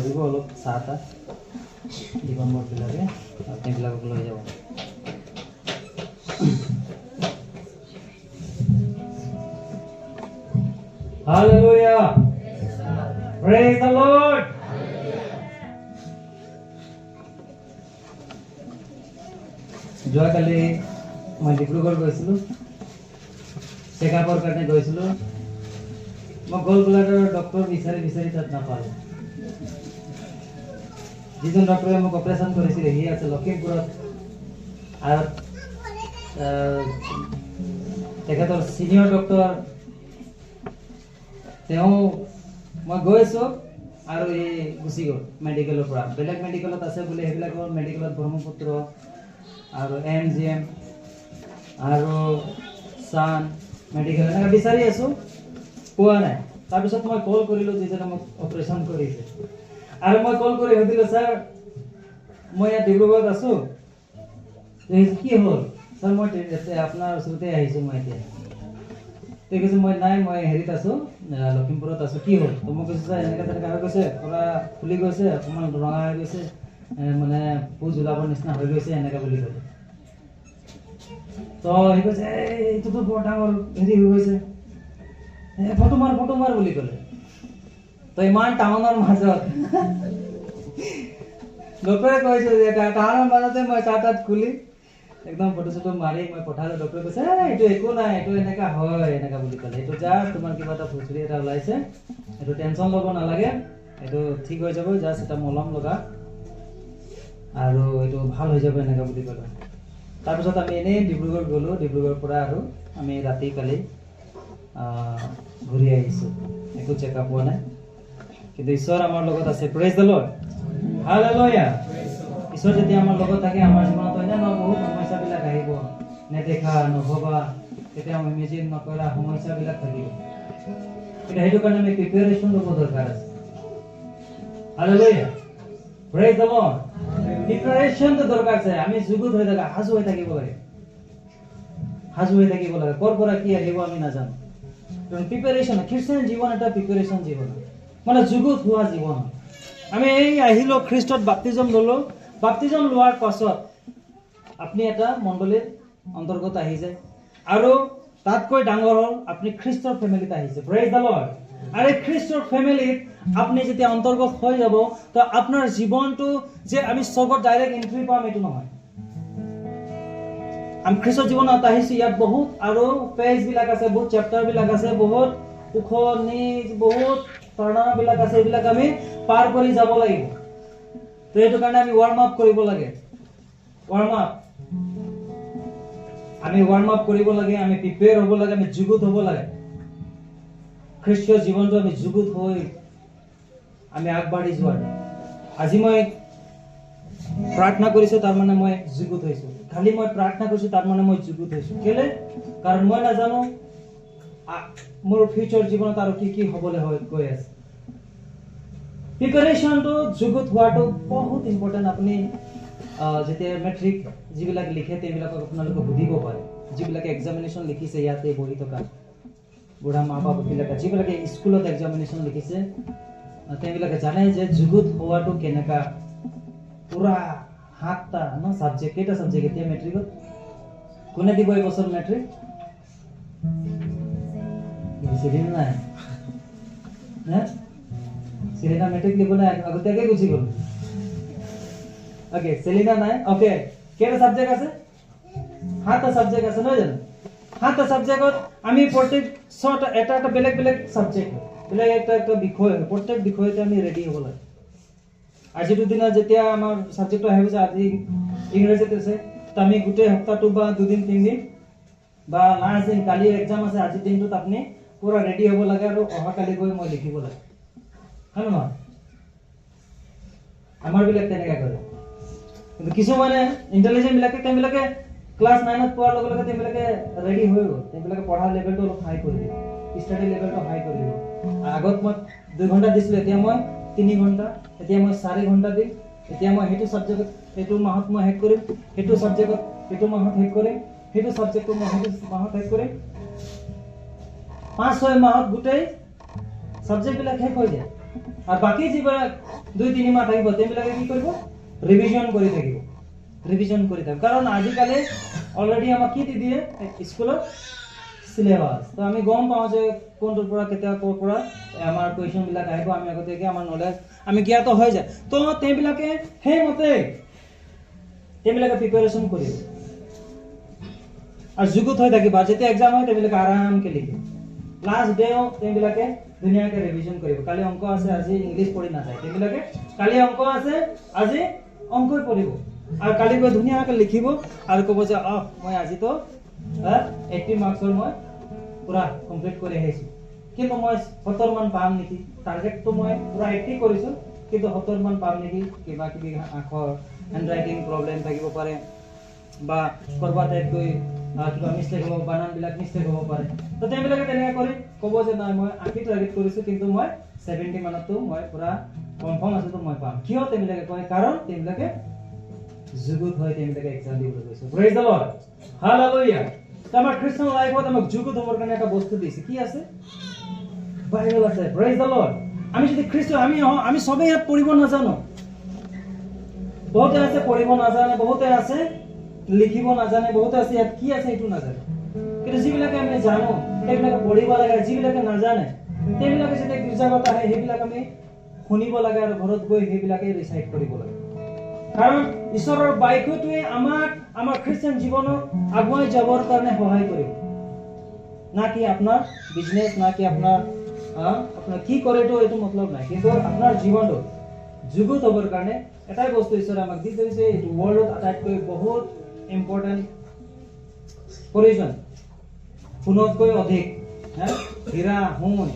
দিব অলপ চাহ তাহ দিব মোৰবিলাকে আপোনাবিলাকক লৈ যাব। Hallelujah. Praise the Lord. যোৱাকালি মই ডিব্ৰুগড় গৈছিলোঁ, চেকআপৰ কাৰণে গৈছিলোঁ। মই গল ব্লাডাৰৰ ডক্টৰ বিচাৰি বিচাৰি তাত নাপালোঁ। যিজন ডক্টৰে মোক অপাৰেশ্যন কৰিছিলে সি আছে লখিমপুৰত, আৰু তেখেতৰ চিনিয়ৰ ডক্টৰ তেওঁ মই গৈ আছোঁ আৰু এই গুচি গ'ল মেডিকেলৰ পৰা। বেলেগ মেডিকেলত আছে বোলে, সেইবিলাকৰ মেডিকেলত ব্ৰহ্মপুত্ৰ আৰু MGM আৰু ছান মেডিকেল এনেকৈ বিচাৰি আছোঁ, পোৱা নাই। তাৰপিছত মই কল কৰিলোঁ যিজনে মোক অপাৰেশ্যন কৰিছে, আৰু মই কল কৰি সুধিলোঁ, ছাৰ মই ইয়াত ডিব্ৰুগড়ত আছোঁ, কি হ'ল? ছাৰ মই আপোনাৰ ওচৰতে আহিছোঁ মই এতিয়া। ঠিক আছে, মই নাই, মই হেৰিত আছোঁ, লখিমপুৰত আছোঁ। কি হ'ল? তো মই কৈছোঁ, ছাৰ এনেকৈ তেনেকৈ হৈ গৈছে, পৰা ফুলি গৈছে, অকণমান ৰঙা হৈ গৈছে, মানে পুজ ওলাবৰ নিচিনা হৈ গৈছে, এনেকৈ বুলি ক'লে। তো সি কৈছে, এইটোতো বৰ ডাঙৰ হেৰি হৈ গৈছে, ফটো মাৰ বুলি ক'লে। তো ইমান টাউনৰ মাজত ডক্টৰে কৈছে যে টাউনৰ মাজতে মই চাহ তাত খুলি একদম ফটো চটো মাৰি মই পঠালোঁ। ডক্টৰে কৈছে, এইটো একো নাই, এইটো এনেকা হয়, এনেকা বুলি ক'লে। এইটো জাষ্ট তোমাৰ কিবা এটা ফুচুৰি এটা ওলাইছে, এইটো টেনশ্যন ল'ব নালাগে, এইটো ঠিক হৈ যাব, জাষ্ট এটা মলম লগা আৰু এইটো ভাল হৈ যাব, এনেকা বুলি ক'লে। তাৰপিছত আমি এনেই ডিব্ৰুগড় গ'লোঁ। ডিব্ৰুগড়ৰ পৰা আৰু আমি ৰাতি কালি ঘূৰি আহিছোঁ, একো চেকআপ হোৱা নাই। কিন্তু ঈশ্বৰ আমাৰ লগত আছে। Praise the lord. হালেলুয়া। ঈশ্বৰ যেতিয়া আমাৰ লগত থাকে, আমাৰ জীৱনত হয় না বহুত সমস্যাবিলাক আহিব, নেদেখা নভবা কেতিয়াও ইমেজিন নকৰা সমস্যাবিলাক থাকিব। কিন্তু সেইটো কাৰণে আমি প্ৰিপেৰেশ্যন ল'ব দৰকাৰ আছে। হালেলুয়া। Praise the lord. প্ৰিপেৰেশ্যনটো দৰকাৰ আছে। আমি যুগুত হৈ থাকা, সাজু হৈ থাকিব লাগে, সাজু হৈ থাকিব লাগে। ক'ৰ পৰা কি আহিব আমি নাজানো। প্ৰিপেৰেশ্যন, খ্ৰীষ্টান জীৱন এটা প্ৰিপেৰেশ্যন জীৱন, মানে যুগুত হোৱা জীৱন। আমি এই আহিলোঁ, খ্ৰীষ্টত বাপ্তিজম ল'লোঁ। বাপ্তিজম লোৱাৰ পাছত আপুনি এটা মণ্ডলীৰ অন্তৰ্গত আহি যায়, আৰু তাতকৈ ডাঙৰ হ'ল আপুনি খ্ৰীষ্টৰ ফেমিলিত আহিছে। Praise the lord. আৰু এই খ্ৰীষ্টৰ ফেমিলিত আপুনি যেতিয়া অন্তৰ্গত হৈ যাব, তো আপোনাৰ জীৱনটো যে আমি স্বৰ্গত ডাইৰেক্ট এন্ট্ৰি পাম এইটো নহয়। আমি খ্ৰীষ্টৰ জীৱনত আহিছোঁ, ইয়াত বহুত আৰু পেজবিলাক আছে, বহুত চেপ্টাৰবিলাক আছে, বহুত ওখ নিজ বহুত ধাৰণাবিলাক আছে, এইবিলাক আমি পাৰ কৰি যাব লাগিব। তো এইটো কাৰণে আমি ৱাৰ্ম আপ কৰিব লাগে। ৱাৰ্ম আপ কৰিব লাগে, আমি প্ৰিপেয়াৰ হ'ব লাগে, আমি যুগুত হ'ব লাগে। খ্ৰীষ্টীয় জীৱনটো আমি যুগুত হৈ আমি আগবাঢ়ি যোৱাৰ। আজি মই প্ৰাৰ্থনা কৰিছোঁ, তাৰমানে মই যুগুত হৈছোঁ। খালি মই প্ৰাৰ্থনা কৰিছোঁ, তাৰমানে মই যুগুত হৈছোঁ। কেলে? কাৰণ মই নাজানো মোৰ ফিউচাৰ জীৱনত আৰু কি কি হ'বলৈ গৈ আছে। প্ৰিপেৰেশ্যনটো যুগুত হোৱাটো বহুত ইম্পৰ্টেণ্ট। আপুনি যেতিয়া মেট্ৰিক যিবিলাক লিখে তেওঁবিলাকক আপোনালোকে সুধিব পাৰে, যিবিলাকে এক্সামিনেশ্যন লিখিছে ইয়াতে বহি থকা বুঢ়া মা বাপবিলাকে, যিবিলাকে স্কুলত এক্সামিনেশ্যন লিখিছে, তেওঁবিলাকে জানে যে যুগুত হোৱাটো কেনেকা। পুৰা 7টা ছাবজেক্ট, কেইটা ছাবজেক্ট এতিয়া মেট্ৰিকত? কোনে দিব এই বছৰ মেট্ৰিক? বেছিদিন নাই, চেলিনা মেট্ৰিক দিবলৈ আগতীয়াকে গুচি গ'ল। অ'কে, চেলিনা নাই। অ'কে, কেইটা ছাবজেক্ট আছে? 7টা ছাবজেক্ট আছে, নহয় জানো? 7টা ছাবজেক্টত আমি প্ৰত্যেক এটা এটা বেলেগ বেলেগ ছাবজেক্ট, বেলেগ একটা বিষয়, প্ৰত্যেক বিষয়তে আমি ৰেডি হ'ব লাগে। আজিৰ দিনত যেতিয়া আমাৰ ছাবজেক্টটো আহিব যে আজি ইংৰাজীত আছে, তো আমি গোটেই সপ্তাহটো বা 2 দিন 3 দিন বা লাষ্ট দিন, কালি এক্সাম আছে, আজিৰ দিনটোত আপুনি পুৰা ৰেডি হ'ব লাগে, আৰু অহাকালি গৈ মই লিখিব লাগে, হয় নহয়? আমাৰবিলাক তেনেকৈ কৰে। কিন্তু কিছুমানে ইণ্টেলিজেণ্টবিলাকে তেওঁবিলাকে ক্লাছ 9ত পোৱাৰ লগে লগে তেওঁবিলাকে ৰেডি হৈ গ'ল, তেওঁবিলাকে পঢ়াৰ লেভেলটো অলপ হাই কৰি দিব, ষ্টাডি লেভেলটো হাই কৰি দিব। আগত মই 2 ঘণ্টা দিছিলোঁ, এতিয়া মই 3 ঘণ্টা, এতিয়া মই 4 ঘণ্টা দিম। এতিয়া মই সেইটো ছাবজেক্টত এইটো মাহত মই শেষ কৰিম, সেইটো ছাবজেক্টত এইটো মাহত শেষ কৰিম, সেইটো ছাবজেক্টটো মই সেইটো মাহত শেষ কৰিম। 5-6 মাহত গোটেই ছাবজেক্টবিলাক শেষ হৈ যায়। আৰু বাকী যিবিলাক 2-3 মাহ থাকিব তেওঁবিলাকে কি কৰিব ৰিভিজন কৰি থাকিব কাৰণ আজিকালি অলৰেডি আমাক কি দি দিয়ে স্কুলত সিলেবাস তো আমি গম পাওঁ যে কোনটোৰ পৰা কেতিয়া ক'ৰ পৰা আমাৰ কুৱেশ্যন বিলাক আহিব আমি আগতীয়াকৈ আমাৰ নলেজ আমি জ্ঞাত হৈ যায় তো তেওঁবিলাকে সেইমতে তেওঁবিলাকে প্ৰিপাৰেশ্যন কৰিব আৰু যুগুত হৈ থাকিব যেতিয়া এক্সাম হয় তেওঁবিলাকে আৰামকৈ লিখিব লাষ্ট ডেও তেওঁবিলাকে ধুনীয়াকৈ ৰিভিজন কৰিব কালি অংক আছে আজি ইংলিছ পঢ়ি নাযায় তেওঁবিলাকে কালি অংক আছে আজি অংকই পঢ়িব আৰু কালি গৈ ধুনীয়াকৈ লিখিব আৰু ক'ব যে মই আজিতো 80 মাৰ্কছৰ মই পুৰা কমপ্লিট কৰি আহিছোঁ কিন্তু মই 70 মান পাম নেকি টাৰ্গেটটো মই পুৰা 80 কৰিছোঁ কিন্তু 70 মান পাম নেকি কিবা কিবি আখৰ হেণ্ডৰাইটিং প্ৰব্লেম থাকিব পাৰে বা ক'ৰবাত গৈ কিবা মিষ্টেক হ'ব বানানবিলাক মিষ্টেক হ'ব পাৰে তো তেওঁবিলাকে তেনেকৈ কৰি ক'ব যে নাই মই 80 টাৰ্গেট কৰিছোঁ কিন্তু মই 70 মানতো মই পুৰা কনফাৰ্ম আছোঁ মই পাম কিয় তেওঁবিলাকে কয় কাৰণ তেওঁবিলাকে যুগুত হৈ তেওঁবিলাকে এক্সাম দিবলৈ গৈছে প্ৰেইজ দ্য লৰ্ড হালেলুয়া আমাৰ খ্ৰীষ্টান লাইফত আমাক যুগুত হ'বৰ কাৰণে এটা বস্তু দিছে কি আছে বাইবেল আছে প্ৰেইজ দ্য লৰ্ড আমি যদি খ্ৰীষ্টান আমি সবে ইয়াত পঢ়িব নাজানো বহুতে আছে পঢ়িব নাজানে বহুতে আছে লিখিব নাজানে বহুতে আছে ইয়াত কি আছে এইটো নাজানে কিন্তু যিবিলাকে আমি জানো সেইবিলাকে পঢ়িব লাগে যিবিলাকে নাজানে সেইবিলাকে যেতিয়া গীৰ্জাগত আহে সেইবিলাক আমি শুনিব লাগে আৰু ঘৰত গৈ সেইবিলাকে ৰিচাইট কৰিব লাগে কাৰণ ঈশ্বৰৰ বাক্যটোৱে আমাৰ খ্ৰীষ্টান জীৱনক আগুৱাই যাবৰ কাৰণে সহায় কৰিব না কি আপোনাৰ বিজনেছ না কি আপোনাৰ কি কৰে এইটো মতলব নাই কিন্তু আপোনাৰ জীৱনটো যুগুত হ'বৰ কাৰণে এটাই বস্তু ঈশ্বৰে আমাক দি থৈছে এইটো ৱৰ্ল্ডত আটাইতকৈ বহুত ইম্পৰ্টেণ্ট প্ৰয়োজন সোণতকৈ অধিক হীৰা সোণ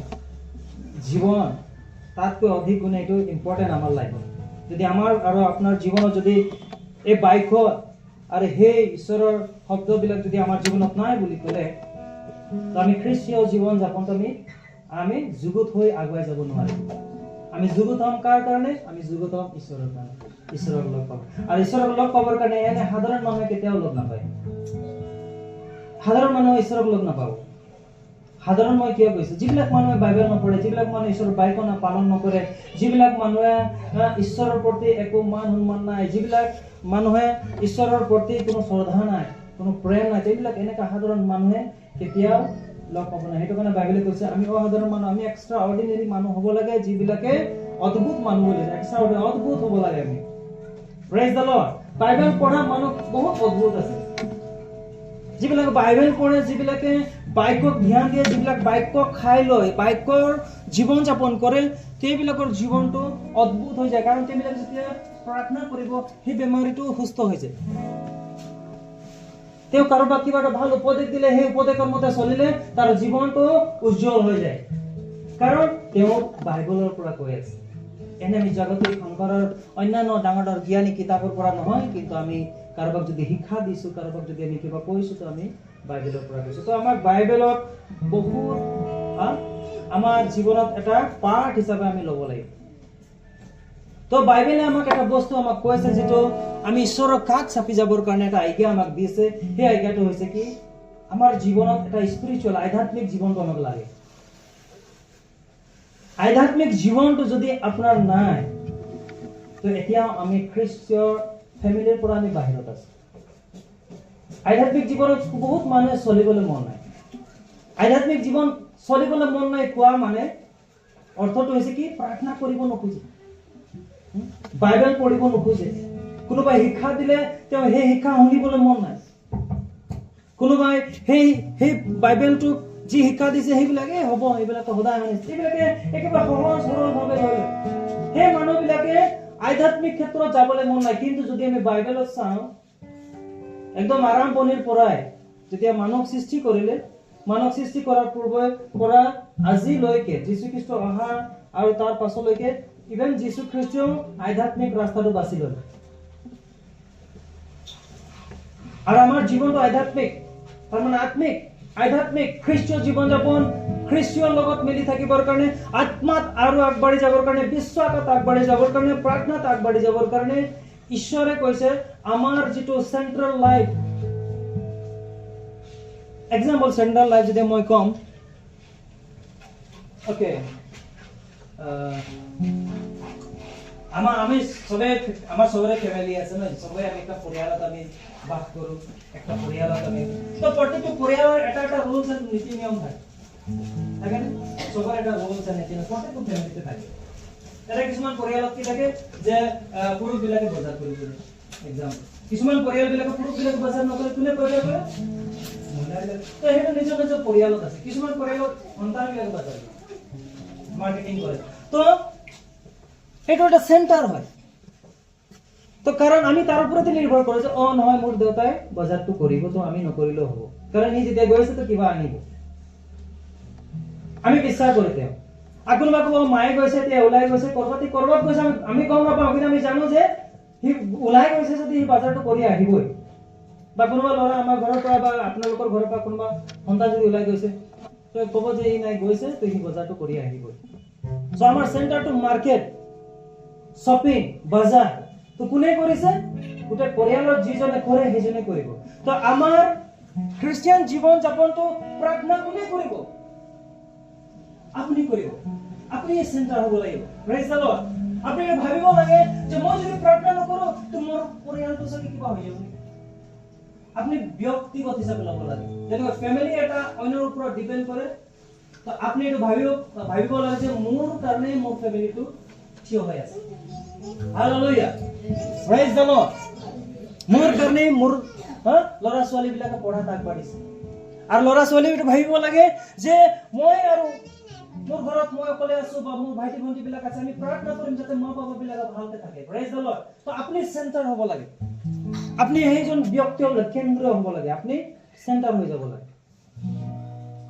জীৱন তাতকৈ অধিক গুণে এইটো ইম্পৰ্টেণ্ট আমাৰ লাইফত যদি আমাৰ আৰু আপোনাৰ জীৱনত যদি এই বাক্য আৰু সেই ঈশ্বৰৰ শব্দবিলাক যদি আমাৰ জীৱনত নাই বুলি ক'লে আমি খ্ৰীষ্টীয় জীৱন যাপনটো আমি যুগুত হৈ আগুৱাই যাব নোৱাৰিম আমি যুগুত হ'ম কাৰ কাৰণে আমি যুগুত হ'ম ঈশ্বৰৰ কাৰণে ঈশ্বৰক লগ পাব আৰু ঈশ্বৰক লগ পাবৰ কাৰণে এনে সাধাৰণ মানুহে কেতিয়াও লগ নাপায় সাধাৰণ মানুহে ঈশ্বৰক লগ নাপাব সাধাৰণ মই কিয় কৈছো যিবিলাক মানুহে বাইবেল নপঢ়ে যিবিলাক মানুহে ঈশ্বৰৰ বাক্য পালন নকৰে যিবিলাক মানুহে ঈশ্বৰৰ প্ৰতি একো মান সন্মান নাই যিবিলাক মানুহে ঈশ্বৰৰ প্ৰতি কোনো শ্ৰদ্ধা নাই কোনো প্ৰেম নাই সেইবিলাক এনেকা সাধাৰণ মানুহে কেতিয়াও লগ পাব নাই সেইটো কাৰণে বাইবেলে কৈছে আমি অসাধাৰণ মানুহ আমি এক্সট্ৰা অৰ্ডিনেৰী মানুহ হ'ব লাগে যিবিলাকে অদ্ভুত মানুহ বুলি এক্সট্ৰা অৰ্ডিনেৰী অদ্ভুত হ'ব লাগে আমি প্ৰেইজ দ্য লৰ্ড বাইবেল পঢ়া মানুহ বহুত অদ্ভুত আছে যিবিলাকে বাইবেল পঢ়ে যিবিলাকে বাক্যক ধ্যান দিয়ে যিবিলাক বাক্য খাই লয় বাক্যৰ জীৱন যাপন কৰে সেইবিলাকৰ জীৱনটো অদ্ভুত হৈ যায় কাৰণ সেইবিলাক যেতিয়া প্ৰাৰ্থনা কৰিব সেই বেমাৰীটো সুস্থ হৈ যায় তেওঁ কাৰোবাক কিবা এটা ভাল উপদেশ দিলে সেই উপদেশৰ মতে চলিলে তাৰ জীৱনটো উজ্জ্বল হৈ যায় কাৰণ তেওঁ বাইবেলৰ পৰা কৈ আছে এনে আমি জাগতিক সংসাৰৰ অন্যান্য ডাঙৰ ডাঙৰ জ্ঞানী কিতাপৰ পৰা নহয় কিন্তু আমি কাৰোবাক যদি শিক্ষা দিছো কাৰোবাক যদি আমি কিবা কৈছো তো আমি বাইবেলৰ পৰা কৈছো তো আমাৰ বাইবেলত বহুত আমাৰ জীৱনত এটা পাঠ হিচাপে আমি ল'ব লাগিব তো বাইবেলে আমাক এটা বস্তু আমাক কৈছে যেটো আমি ঈশ্বৰৰ কাষ চাপি যাবৰ কাৰণে এটা আজ্ঞা আমাক দিছে সেই আজ্ঞাটো হৈছে কি আমাৰ জীৱনত এটা স্পিৰিচুৱেল আধ্যাত্মিক জীৱনটো আমাক লাগে আধ্যাত্মিক জীৱনটো যদি আপোনাৰ নাই তো এতিয়া আমি খ্ৰীষ্টীয় ফেমিলিৰ পৰা আমি বাহিৰত আছো আধ্যাত্মিক জীৱনত বহুত মানুহে চলিবলৈ মন নাই আধ্যাত্মিক জীৱন চলিবলৈ মন নাই কোৱা মানে অৰ্থটো হৈছে কি প্ৰাৰ্থনা কৰিব নোখোজে বাইবেল পঢ়িব নোখোজে কোনোবাই শিক্ষা দিলে তেওঁ সেই শিক্ষা শুনিবলৈ মন নাই কোনোবাই সেই বাইবেলটো যি শিক্ষা দিছে সেইবিলাকে হ'ব এইবিলাকে সদায় শুনিছে এইবিলাকে একেবাৰে সহজ সৰলভাৱে লয় সেই মানুহবিলাকে আধ্যাত্মিক ক্ষেত্ৰত যাবলৈ মন নাই কিন্তু যদি আমি বাইবেলত চাওঁ একদম আৰম্ভণিৰ পৰাই যেতিয়া মানৱ সৃষ্টি কৰিলে মানৱ সৃষ্টি কৰাৰ পূৰ্বে পৰা আজিলৈকে যীশু খ্ৰীষ্ট অহা আৰু তাৰ পাছলৈকে ইভেন যীশু খ্ৰীষ্টও আধ্যাত্মিক ৰাস্তাটো বাছি ল'লে আৰু আমাৰ জীৱনটো আধ্যাত্মিক তাৰমানে আধ্যাত্মিক খ্ৰীষ্টীয় জীৱন যাপন খ্ৰীষ্টীয় লগত মিলি থাকিবৰ কাৰণে আত্মাত আৰু আগবাঢ়ি যাবৰ কাৰণে বিশ্বাসত আগবাঢ়ি যাবৰ কাৰণে প্ৰাৰ্থনাত আগবাঢ়ি যাবৰ কাৰণে ঈশ্বৰে কৈছে আমাৰ যেটো central life example central life যদি মই কম ওকে আমি সবে আমার সবরে ফ্যামিলি আছে না, সবাই আমি একটা পরিয়ালত আমি বাস কৰো, একটা পরিয়ালত আমি তো প্রত্যেকটা পরিয়ালের এটা একটা রুলস এন্ড নীতি নিয়ম থাকে না সবার একটা রুলস এন্ড নীতি নিয়ম প্রত্যেকটা ফ্যামিলিতে থাকে। এটা কিছুমান পরিয়ালত কি থাকে যে পুরুষ বিলাকে বজাৰ কৰি কৰে এক্সাম্পল, কিছুমান পৰিয়াল বিলাকে পুৰুষ বিলাকে বজাৰ নকৰে, কোনে বজাৰ কৰে? মহিলাবিলাকে। তো সেইটো নিজৰ নিজৰ পৰিয়ালত আছে। কিছুমান পৰিয়ালত সন্তান বিলাকে বজাৰ কৰে, মাৰ্কেটিং কৰে। তো এটা একটা সেন্টাৰ হয়। তো কাৰণ আমি তাৰ উপৰে নিৰ্ভৰ কৰে যে নহয় মোৰ দেউতাই বজাৰটো কৰিব, তো আমি নকৰিলেও হ'ব, কাৰণ ই যেতিয়া গৈছে তো কিবা আনিব, আমি বিশ্বাস কৰি তেওঁ কোনোবা ক'ব মায়ে গৈছে, এতিয়া ওলাই গৈছে কৰবাত গৈছে, আমি গম নাপাওঁ, কিন্তু আমি জানো যে সি ওলাই গৈছে যদি সি বজাৰটো কৰি আহিবই। বা কোনোবা ল'ৰা আমাৰ ঘৰৰ পৰা বা আপোনালোকৰ ঘৰৰ পৰা কোনোবা সন্তান যদি ওলাই গৈছে তো ক'ব যে ই নাই গৈছে, তো সি বজাৰটো কৰি আহিবই। সো আমাৰ সেন্টাৰটো মাৰ্কেট, শপিং, বাজাৰ তো কোনে কৰিছে? গোটেই পৰিয়ালৰ যিজনে কৰে সেইজনে কৰিব। তো আমাৰ খ্ৰীষ্টিয়ান জীৱন যাপনটো প্ৰাৰ্থনা কোনে কৰিব? আপুনি কৰিব, আপুনি এই সেন্টাৰ হ'ব লাগিব। Praise the lord. আপুনি ভাবিব লাগে যে মই যদি প্ৰাৰ্থনা নকৰো তো মোৰ পৰিয়ালটো চাগে কিবা হৈ যাব। আপনি ব্যক্তিগত হিচাপে ল'ব লাগে, যেনেকৈ ফ্যামিলি এটা অন্যৰ ওপৰত ডিপেন্ড কৰে, তো আপনি এটা ভাবিব লাগে যে মোৰ কাৰণে মোৰ ফ্যামিলিটো থিয় হৈ আছে। Hallelujah, praise the lord. মোৰ কাৰণে মোৰ ল'ৰা ছোৱালী বিলাকে পঢ়াত আগবাঢ়িছে, আৰু ল'ৰা ছোৱালী এটা ভাবিব লাগে যে মই আৰু মোৰ ঘৰত মই অকলে আছো বা মোৰ ভাইটি ভণ্টি বিলাক আছে, আমি প্ৰাৰ্থনা কৰিম যাতে মা বাবা বিলাক ভালকে থাকে। Praise the lord. তো আপনি সেন্টার হ'ব লাগে, আপনি সেইজন ব্যক্তি হ'ব লাগে, কেন্দ্র হ'ব লাগে, আপনি সেন্টার হৈ যাব লাগে।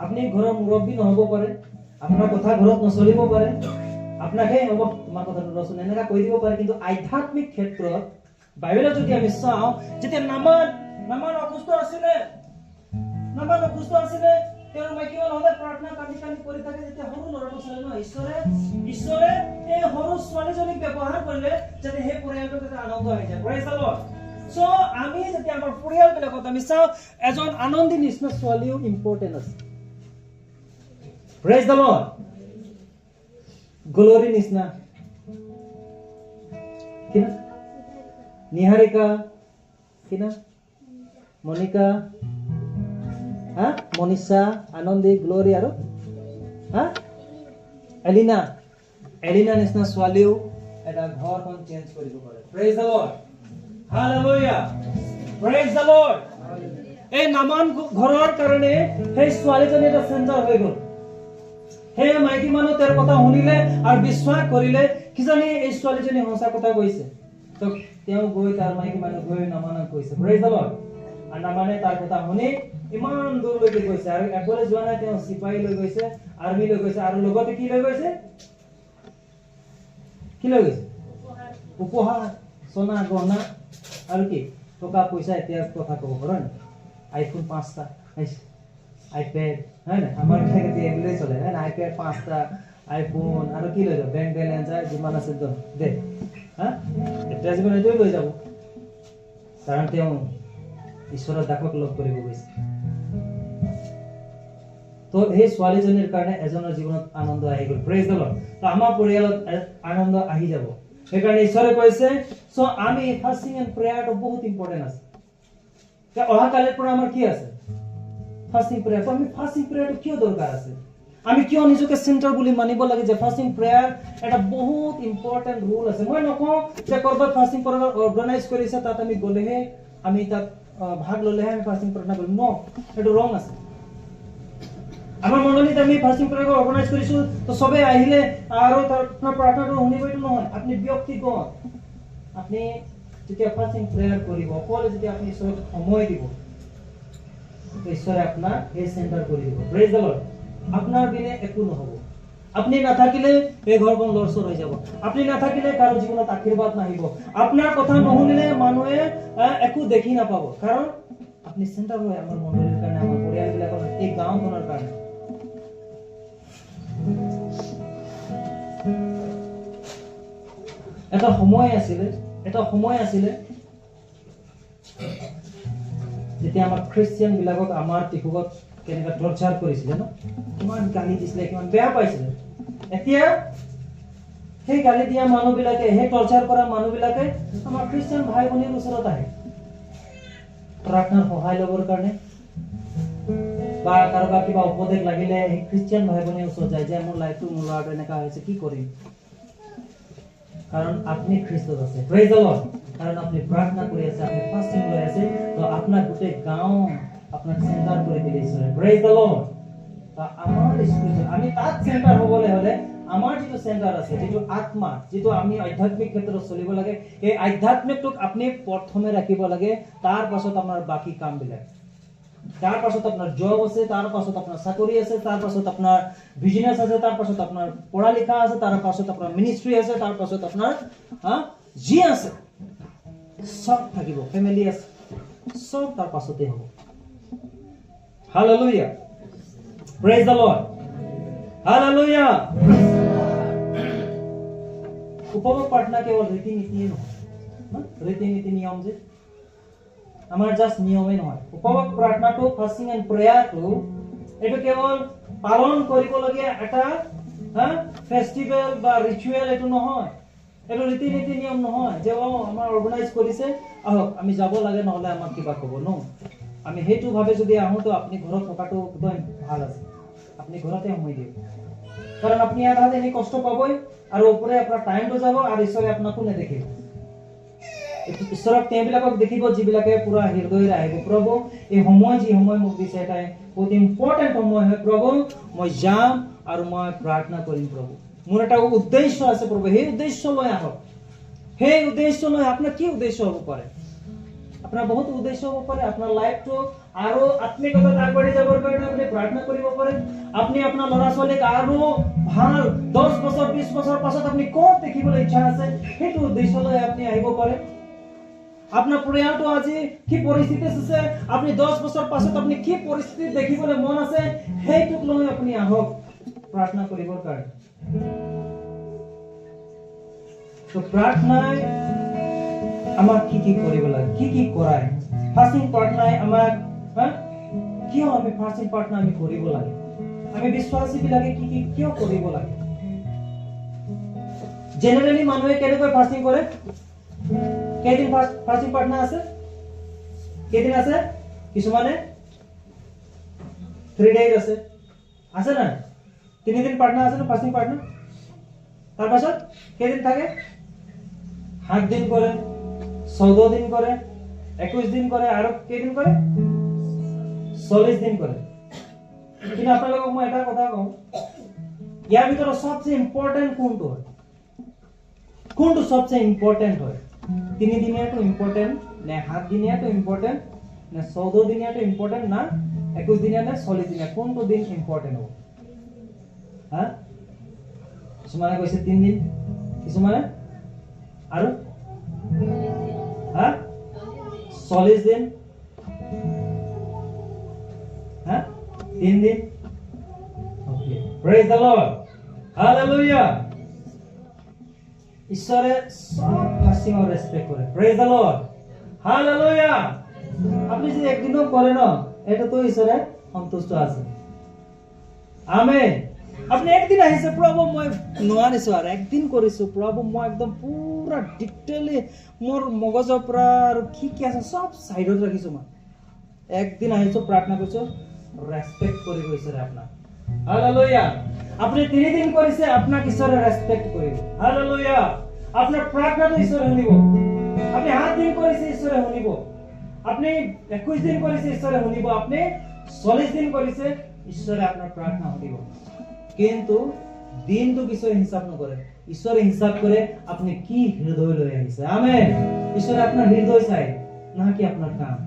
আপনি ঘৰৰ মুৰব্বী নহ'ব পাৰে, আপোনাৰ কথা ঘৰত নচলিব পাৰে, আপোনাকে হ'ব তোমাৰ কথাটো নচলে এনেকা কৈ দিব পাৰে, কিন্তু আধ্যাত্মিক ক্ষেত্ৰত বাইবেলত যদি আমি চাওঁ, যেতিয়া নামান অসুস্থ আছিলে, তেওঁৰ মাইকী মানুহে প্ৰাৰ্থনা কান্দি কৰি থাকে, যেতিয়া সৰু ল'ৰাটো চালে ন, ঈশ্বৰে এই সৰু ছোৱালীজনীক ব্যৱহাৰ কৰিলে যাতে সেই পৰিয়ালটোত এটা আনন্দ আহি যায়। Praise the lord. সো আমি যেতিয়া আমাৰ পৰিয়াল বিলাকত আমি চাওঁ, এজন আনন্দী নিচিনা ছোৱালীও ইম্পৰ্টেন্ট আছে। Praise the lord. গ্লোৰি নিচিনা কিনা, নিহাৰিকা কিনা, মনিকা, মনিষা, আনন্দী, গ্লোৰি আৰু এলিনা নিচিনা ছোৱালীও এটা ঘৰখন চেঞ্জ কৰিব পাৰে। Praise the lord. Hallelujah, praise the lord. এই নামান ঘৰৰ কাৰণে সেই ছোৱালীজনী এটা সেন্টাৰ হৈ গ'ল। সেই মাইকী মানুহ তেওঁৰ কথা শুনিলে আৰু বিশ্বাস কৰিলে, কিজানি এই ছোৱালীজনী সঁচা কথা কৈছে, তো তেওঁ গৈ তাৰ মাইকী মানুহ গৈ নামানক কৈছে। Praise the lord. আৰু নামানে তাৰ কথা শুনি ইমান দূৰলৈকে গৈছে, আৰু একবাৰে যোৱা নাই, তেওঁ চিপাহী লৈ গৈছে, আৰ্মি লৈ গৈছে, আৰু লগতে কি লৈ গৈছে? উপহাৰ, সোণা গহনা, আৰু কি টকা পইচা। এতিয়া কথা ক'ব পাৰো না, আইফোন 5টা, আইপ্যাড, হয় না, আমাৰ এইগুলোই চলে, হয় না, আইপ্যাড 5টা, আইফোন, আৰু কি লৈ যাব? বেংক বেলেঞ্চ যিমান আছে দে, এতিয়া জীৱন এইটোৱে লৈ যাব, কাৰণ তেওঁ ঈশ্বৰৰ দাসক লগ কৰিব গৈছে। তো সেই ছোৱালীজনীৰ কাৰণে এজনৰ জীৱনত আনন্দ আহি গ'ল। Praise the lord. তো আমাৰ পৰিয়ালত আনন্দ আহি যাব। সেইকাৰণে ঈশ্বৰে কৈছে, সো আমি ফাস্টিং এন্ড প্ৰেয়াৰটো বহুত ইম্পৰ্টেন্ট আছে। অহা কালিৰ পৰা আমাৰ কি আছে? Fasting prayer. আমি ফাস্টিং প্ৰেয়াৰটো কিয় দৰকাৰ আছে? আমি কিয় নিজকে সেন্টাৰ বুলি মানিব লাগে যে ফাস্টিং প্ৰেয়াৰ এটা বহুত ইম্পৰ্টেন্ট ৰুল আছে? মই নকওঁ যে কৰবাত ফাস্টিং প্ৰগ্ৰাম অৰ্গানাইজ কৰিছে তাত আমি গ'লেহে, আমি তাত ভাগ ল'লেহে আমি ফাস্টিং প্ৰাৰ্থনা কৰিম। ন, সেইটো ৰং আছে। আমাৰ মণ্ডলীত আমি ফাস্টিং প্ৰেয়াৰ অৰ্গানাইজ কৰিছো, তো সবে আহিলে আৰু তাৰ প্ৰাৰ্থনাটো শুনিবইটো নহয়। আপুনি ব্যক্তিগত, আপুনি যেতিয়া ফাস্টিং প্ৰেয়াৰ কৰিব, অকলে যেতিয়া আপুনি ঈশ্বৰক সময় দিব, ঈশ্বৰে আপোনাক এই সেন্টাৰ কৰি দিব। Praise the lord. আপনাৰ বিনে একো নহব। আপনি নাথাকিলে এই ঘৰখন লৰচৰ হৈ যাব। আপনি নাথাকিলে কাৰো জীৱনত আশীৰ্বাদ নাহিব। আপোনাৰ কথা নুশুনিলে মানুহে একো দেখি নাপাব, কাৰণ আপনি সেন্টাৰ হয় আমাৰ মণ্ডলীৰ কাৰণে, আমাৰ পৰিয়ালবিলাকৰ, এই গাঁওখনৰ কাৰণে। এটা সময় আছিলে যেতিয়া আমাৰ খ্ৰীষ্টিয়ান বিলাকক আমাৰ টিকুকত কেনেকা টৰ্চাৰ কৰিছিলে ন, কিমান গালি দিছিলে, কিমান বেয়া পাইছিলে। এতিয়া সেই গালি দিয়া মানুহবিলাকে, সেই টৰ্চাৰ কৰা মানুহবিলাকে আমাৰ খ্ৰীষ্টিয়ান ভাই ভনীৰ ওচৰত আহে প্ৰাৰ্থনাৰ সহায় ল'বৰ কাৰণে, বা কাৰোবাৰ কিবা উপদেশ লাগিলে সেই খ্ৰীষ্টিয়ান ভাই ভনীৰ ওচৰত যায় যে মোৰ লাইফটো, মোৰ ল'ৰাটো এনেকুৱা হৈছে, কি কৰিম? কাৰণ আপুনি খ্ৰীষ্টত আছে। Praise the lord. কাৰণ আপুনি প্ৰাৰ্থনা কৰি আছে, আপুনি ফাষ্টিং লৈ আছে, তো আপোনাক গোটেই গাঁও আপোনাক চেণ্টাৰ কৰি দিলে ঈশ্বৰে। Praise the lord. আমাৰ স্পিৰিচুৱেল, আমি তাত চেণ্টাৰ হ'বলৈ হ'লে আমাৰ যিটো চেণ্টাৰ আছে, যিটো আত্মা, যিটো আমি আধ্যাত্মিক ক্ষেত্ৰত চলিব লাগে, এই আধ্যাত্মিকটোক আপুনি প্ৰথমে ৰাখিব লাগে, তাৰ পাছত আপোনাৰ বাকী কামবিলাক। তাৰ পাছত আপোনাৰ জব আছে, তাৰ পাছত আপোনাৰ চাকৰি আছে, তাৰ পাছত আপোনাৰ বিজনেছ আছে, তাৰ পাছত আপোনাৰ পঢ়া লিখা আছে, তাৰ পাছত আপোনাৰ মিনিষ্ট্ৰি আছে, তাৰ পাছত আপোনাৰ যি আছে সব থাকিব, ফেমিলি আছে, সব তাৰ পাছতে হ'ব। Hallelujah. Praise the lord. Hallelujah. উপভোগ প্ৰাৰ্থনা কেৱল ৰীতি নীতিয়ে নহয়, ৰীতি নীতি নিয়ম যে আমাৰ জাষ্ট নিয়মে নহয়। উপভোগ প্ৰাৰ্থনাটো, ফাষ্টিং এণ্ড প্ৰেয়াৰটো এইটো কেৱল পালন কৰিবলগীয়া এটা ফেষ্টিভেল বা ৰিচুৱেল এইটো নহয়, এইটো ৰীতি নীতি নিয়ম নহয় যে আমাৰ অৰ্গেনাইজ কৰিছে আহক আমি যাব লাগে নহ'লে আমাক কিবা ক'ব ন। আমি সেইটো ভাবে যদি আহোঁ তো আপুনি ঘৰত থকাটো একদম ভাল আছে, আপুনি ঘৰতে সময় দিয়ক, কাৰণ আপুনি ইয়াত আহোঁতে এনে কষ্ট পাবই আৰু ওপৰে আপোনাৰ টাইমটো যাব আৰু ঈশ্বৰে আপোনাকো নেদেখিব। ঈশ্বৰক তেওঁবিলাকক দেখিব যিবিলাকে পুৰা হৃদয়েৰে আহিব, প্ৰভু এই সময় যি সময় মোক দিছে এটাই বহুত ইম্পৰ্টেণ্ট সময় হয় প্ৰভু, মই যাম আৰু মই প্ৰাৰ্থনা কৰিম প্ৰভু, মোৰ এটা উদ্দেশ্য আছে প্ৰভু, সেই উদ্দেশ্য লৈ আহক। সেই উদ্দেশ্য লৈ আপোনাৰ কি উদ্দেশ্য হ'ব পাৰে? আপোনাৰ বহুত উদ্দেশ্য হ'ব পাৰে। আপোনাৰ লাইফটো আৰু আত্মিকতাত আগবাঢ়ি যাবৰ কাৰণে আপুনি প্ৰাৰ্থনা কৰিব পাৰে। আপুনি আপোনাৰ ল'ৰা ছোৱালীক আৰু ভাল 10 বছৰ 20 বছৰ পাছত আপুনি ক'ত দেখিবলৈ ইচ্ছা আছে, সেইটো উদ্দেশ্য লৈ আপুনি আহিব পাৰে। আপোনাৰ পৰিয়ালটো আজি কি পৰিস্থিতি আছে, আপুনি 10 বছৰ পাছত আপুনি কি পৰিস্থিতি দেখিবলৈ মন আছে, সেইটোক লৈ আপুনি আহক প্ৰাৰ্থনা কৰিবৰ কাৰণে। তো প্ৰাৰ্থনাই আমাক কি কি কৰিব লাগে, কি কি কৰায়? ফাষ্টিং প্ৰাৰ্থনাই আমাক কিয় আমি ফাষ্টিং প্ৰাৰ্থনা আমি কৰিব লাগে? আমি বিশ্বাসী বিলাকে কি কি কিয় কৰিব লাগে? জেনেৰেলি মানুহে কেনেকৈ ফাষ্টিং কৰে? কেইদিন ফাষ্টিং প্ৰাৰ্থনা আছে? কেইদিন আছে? কিছুমানে 3 days আছে, আছে না? 3 দিন প্ৰাৰ্থনা আছে না ফাষ্টিং প্ৰাৰ্থনা? তাৰ পাছত কেইদিন থাকে? 7 দিন কৰে, 14 দিন কৰে, 21 দিন কৰে, আৰু কেইদিন কৰে? 40 দিন কৰে। কিন্তু আপোনালোকক মই এটা কথা কওঁ, ইয়াৰ ভিতৰত সবচেয়ে ইম্পৰ্টেণ্ট কোনটো হয়? কোনটো সবচেয়ে ইম্পৰ্টেণ্ট হয়? 3 দিনীয়াটো ইম্পৰ্টেণ্ট নে 7 দিনীয়াটো ইম্পৰ্টেণ্ট নে 14 দিনীয়াটো ইম্পৰ্টেণ্ট না 21 দিনীয়া নে 40 দিনীয়া? কোনটো দিন ইম্পৰ্টেণ্ট হ'ব? কিছুমানে কৈছে 3 দিন, কিছুমানে আৰু 40 দিন, 3 দিন। Okay, praise the Lord, hallelujah. ঈশ্বৰে সব ফাষ্টিংৰ ৰেসপেক্ট কৰে। Praise the Lord, hallelujah. আপনি যদি একদিনও করে না, এটা তো ঈশ্বরে সন্তুষ্ট আছে। আমেন। আপনি একদিন আহিছে প্রভু মই নোৱাৰিছো আৰু একদিন কৰিছো প্ৰভু মই একদম পুৰা ডিটেইলি মোৰ মগজৰ পৰা আৰু কি কি আছে সব সাইডত ৰাখিছো মই। একদিন আহিছো প্ৰাৰ্থনা কৰিছো, ৰেসপেক্ট কৰি গৈছে আপোনাক। হালেলুয়া। আপনি 3 দিন কৰিছে, আপোনাক ঈশ্বৰে ৰেসপেক্ট কৰিব। হালেলুয়া। আপোনাৰ প্ৰাৰ্থনাটো ঈশ্বৰে শুনিব। আপনি 7 দিন কৰিছে, ঈশ্বৰে শুনিব। আপনি 21 দিন কৰিছে, ঈশ্বৰে শুনিব। আপনি 40 দিন কৰিছে, ঈশ্বৰে আপোনাৰ প্ৰাৰ্থনা শুনিব। কিন্তু দিনটো ঈশ্বৰে হিসাব নকৰে। ঈশ্বৰে হিসাব কৰে আপনি কি হৃদয় লৈ আহিছে। আমেন। ঈশ্বৰে আপোনাৰ হৃদয় চাই, না কি আপোনাৰ কাম।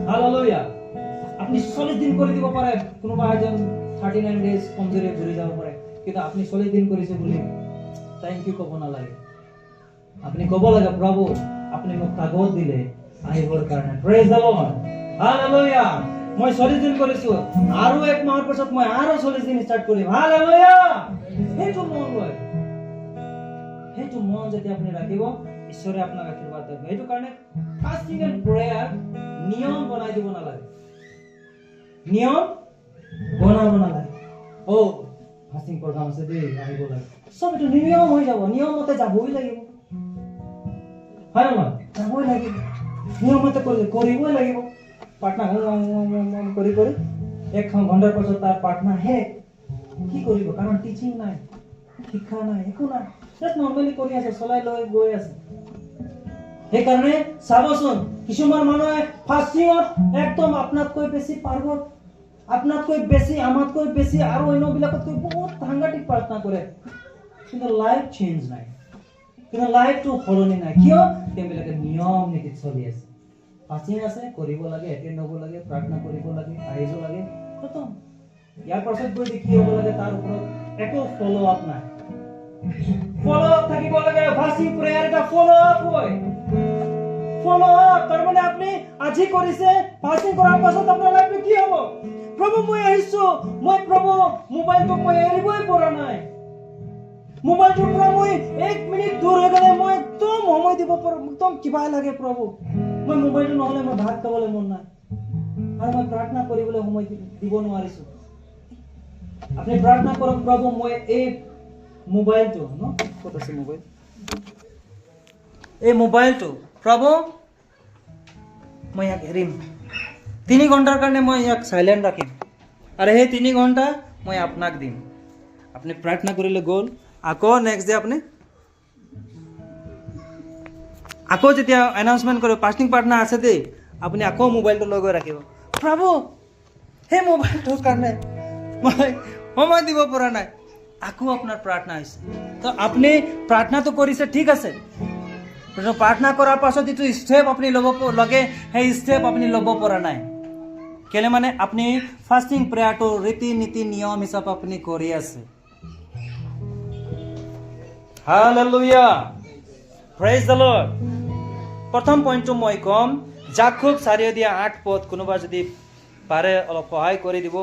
হালেলুয়া। আপনি 40 দিন কৰি দিব পাৰে, কোনোবা এজন 39 days কমজোৰে ঘূৰি যাব পাৰে, কিন্তু আপনি 40 দিন কৰিছে বুলি থ্যাংক ইউ ক'ব নালাগে। আপনি ক'ব লাগে প্ৰভু আপনি মোক কাগজ দিলে আহিবৰ কাৰণে। Praise the lord, hallelujah. মই 40 দিন কৰিছো, আৰু 1 মাহৰ পিছত মই আৰু 40 দিন ষ্টাৰ্ট কৰিম। হালেলুয়া। সেইটো মন লয়, সেইটো মন যেতিয়া আপুনি ৰাখিব, ঈশ্বৰে আপোনাক আশীৰ্বাদ দিব। সেইটো কাৰণে ফাষ্টিং এণ্ড প্ৰেয়াৰ নিয়ম বনাই দিব নালাগে, নিয়ম বনাব নালাগে। ফাষ্টিং প্ৰগ্ৰাম আছে দেই আহিব লাগে চব এইটো নিয়ম হৈ যাব নিয়ম মতে যাবই লাগিব হয় নহয় যাবই লাগিব নিয়ম মতে কৰিবই লাগিব প্ৰাৰ্থনা কৰি কৰি 1 ঘণ্টাৰ পাছত তাৰ প্ৰাৰ্থনা শেষ কি কৰিব কাৰণ টিচিং নাই শিক্ষা নাই একো নাই জাষ্ট নৰ্মেলি কৰি আছে চলাই লৈ গৈ আছে সেইকাৰণে চাবচোন কিছুমান মানুহে ফাষ্টিঙত একদম আপোনাতকৈ বেছি পাৰ্গত আপনাতকৈ বেছি আমাতকৈ বেছি আৰু অন্যবিলাকতকৈ বহুত সাংঘাতিক প্ৰাৰ্থনা কৰে কিন্তু লাইফ চেঞ্জ নাই কিন্তু লাইফটো সলনি নাই কিয় তেওঁলোকে নিয়ম নীতিত চলি আছে ফাষ্টিং আছে কৰিব লাগে এটেণ্ড হ'ব লাগে প্ৰাৰ্থনা কৰিব লাগে আহিব লাগে খতম ইয়াৰ পাছত গৈ দেখি হ'ব লাগে তাৰ ওপৰত একো ফলো আপ নাই ফলো আপ থাকিব লাগে ফাষ্টিং প্ৰেয়াৰ এটা ফলো আপ হয় ফলো আপ তাৰমানে আপুনি আজি কৰিছে ফাষ্টিং কৰাৰ পাছত আপোনাৰ লাইফটো কি হ'ব প্ৰভু মই আহিছো মই প্ৰভু মোবাইলটো মই এৰিবই পৰা নাই মোবাইলটোৰ পৰা মই 1 মিনিট দূৰ হৈ গ'লে মই একদম সময় দিব পাৰো একদম কিবা লাগে প্ৰভু মই মোবাইলটো নহ'লে মই ভাত খাবলৈ মন নাই আৰু মই প্ৰাৰ্থনা কৰিবলৈ সময় দিব নোৱাৰিছো আপুনি প্ৰাৰ্থনা কৰক প্ৰভু মই এই মোবাইলটো ক'ত আছে মোবাইল এই মোবাইলটো প্ৰভু মই ইয়াক এৰিম 3 ঘণ্টাৰ কাৰণে মই ইয়াক সাইলেন্ট ৰাখিম আৰু সেই 3 ঘণ্টা মই আপোনাক দিম আপুনি প্ৰাৰ্থনা কৰিলে গ'ল আকৌ নেক্সট ডে আপুনি আকৌ যেতিয়া এনাউন্সমেন্ট কৰিব ফাষ্টিং প্ৰাৰ্থনা আছে দেই আপুনি আকৌ মোবাইলটো লৈ গৈ ৰাখিব প্ৰভু সেই মোবাইলটোৰ কাৰণে মই সময় দিব পৰা নাই আকৌ আপোনাৰ প্ৰাৰ্থনা হৈছে তো আপুনি প্ৰাৰ্থনাটো কৰিছে ঠিক আছে প্ৰাৰ্থনা কৰাৰ পাছত যিটো ষ্টেপ আপুনি ল'ব লাগে সেই ষ্টেপ আপুনি ল'ব পৰা নাই কেলে মানে আপনি ফাষ্টিং প্ৰেয়াৰটো ৰীতি নীতি নিয়ম হিচাপে আপুনি কৰি আছে হালেলুয়া প্ৰেজ দ্য লৰ্ড প্ৰথম পইণ্টটো মই কম যাকোব 4:8 পদ কোনোবা যদি পাৰে অলপ সহায় কৰি দিব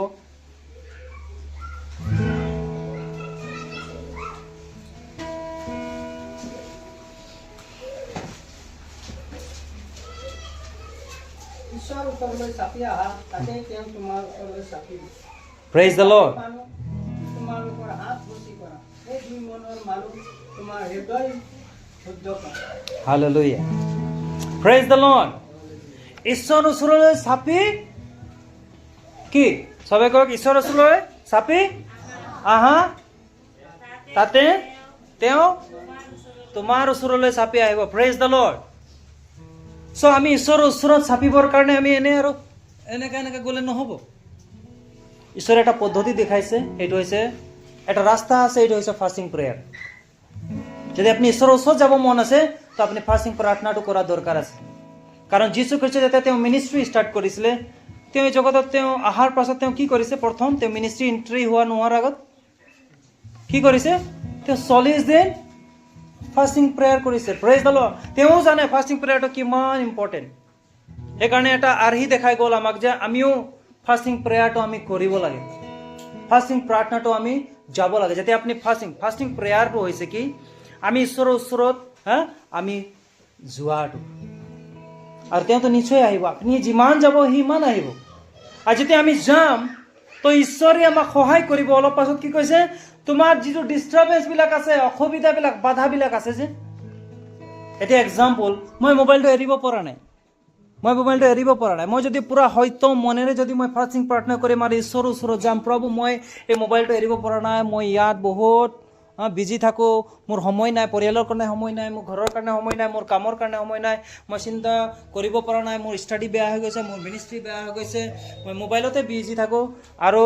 Praise the Lord. Hallelujah. Praise the Lord. ঈশ্বৰ ওচৰলৈ চাপি কি সবে কওক ঈশ্বৰ ওচৰলৈ চাপি আহা তাতে তেওঁ তোমাৰ ওচৰলৈ চাপি আহিব Praise the Lord. So আমি ঈশ্বৰৰ ওচৰত চাপিবৰ কাৰণে আমি আৰু এনেকা গ'লে নহ'ব ঈশ্বৰে এটা পদ্ধতি দেখাইছে এইটো হৈছে এটা ৰাস্তা আছে এইটো হৈছে ফাষ্টিং প্ৰেয়াৰ যদি আপুনি ঈশ্বৰৰ ওচৰত যাব মন আছে তো আপুনি ফাষ্টিং প্ৰাৰ্থনাটো কৰা দৰকাৰ আছে কাৰণ যীশু খ্ৰীষ্টই যেতিয়া তেওঁ মিনিষ্ট্ৰি ষ্টাৰ্ট কৰিছিলে তেওঁ এই জগতত তেওঁ আহাৰ পাছত তেওঁ কি কৰিছে প্ৰথম তেওঁ মিনিষ্ট্ৰি এন্ট্ৰি নোৱাৰ আগত কি কৰিছে তেওঁ 40 দিন ফাষ্টিং প্ৰেয়াৰ কৰিছে প্ৰেজ দ্য লৰ্ড তেওঁ জানে ফাষ্টিং প্ৰেয়াৰটো কিমান ইম্পৰ্টেন্ট সেইকাৰণে এটা আৰ্হি দেখাই গ'ল আমাক যে আমিও ফাষ্টিং প্ৰেয়াৰটো আমি কৰিব লাগে ফাষ্টিং প্ৰাৰ্থনাটো আমি যাব লাগে যেতিয়া আপুনি ফাষ্টিং প্ৰেয়াৰটো হৈছে কি আমি ঈশ্বৰৰ ওচৰত আমি যোৱাটো আৰু তেওঁতো নিশ্চয় আহিব আপুনি যিমান যাব সিমান আহিব আৰু যেতিয়া আমি যাম তো ঈশ্বৰে আমাক সহায় কৰিব অলপ পাছত কি কৈছে তোমাৰ যিটো ডিস্টাৰবেন্স বিলাক আছে অসুবিধা বিলাক বাধা বিলাক আছে যে এটা এক্সাম্পল মই মোবাইলটো এৰিব পৰা নাই মই যদি পুৰা সত্য মনেৰে যদি মই ফাষ্টিং প্ৰাৰ্থনা কৰিম আৰু ঈশ্বৰৰ ওচৰত যাম প্ৰভু মই এই মোবাইলটো এৰিব পৰা নাই মই ইয়াত বহুত বিজি থাকো মোৰ সময় নাই পৰিয়ালৰ কাৰণে সময় নাই মোৰ ঘৰৰ কাৰণে সময় নাই মোৰ কামৰ কাৰণে সময় নাই মই চিন্তা কৰিব পৰা নাই মোৰ ষ্টাডি বেয়া হৈ গৈছে মোৰ মিনিষ্ট্ৰি বেয়া হৈ গৈছে মই মোবাইলতে বিজি থাকো আৰু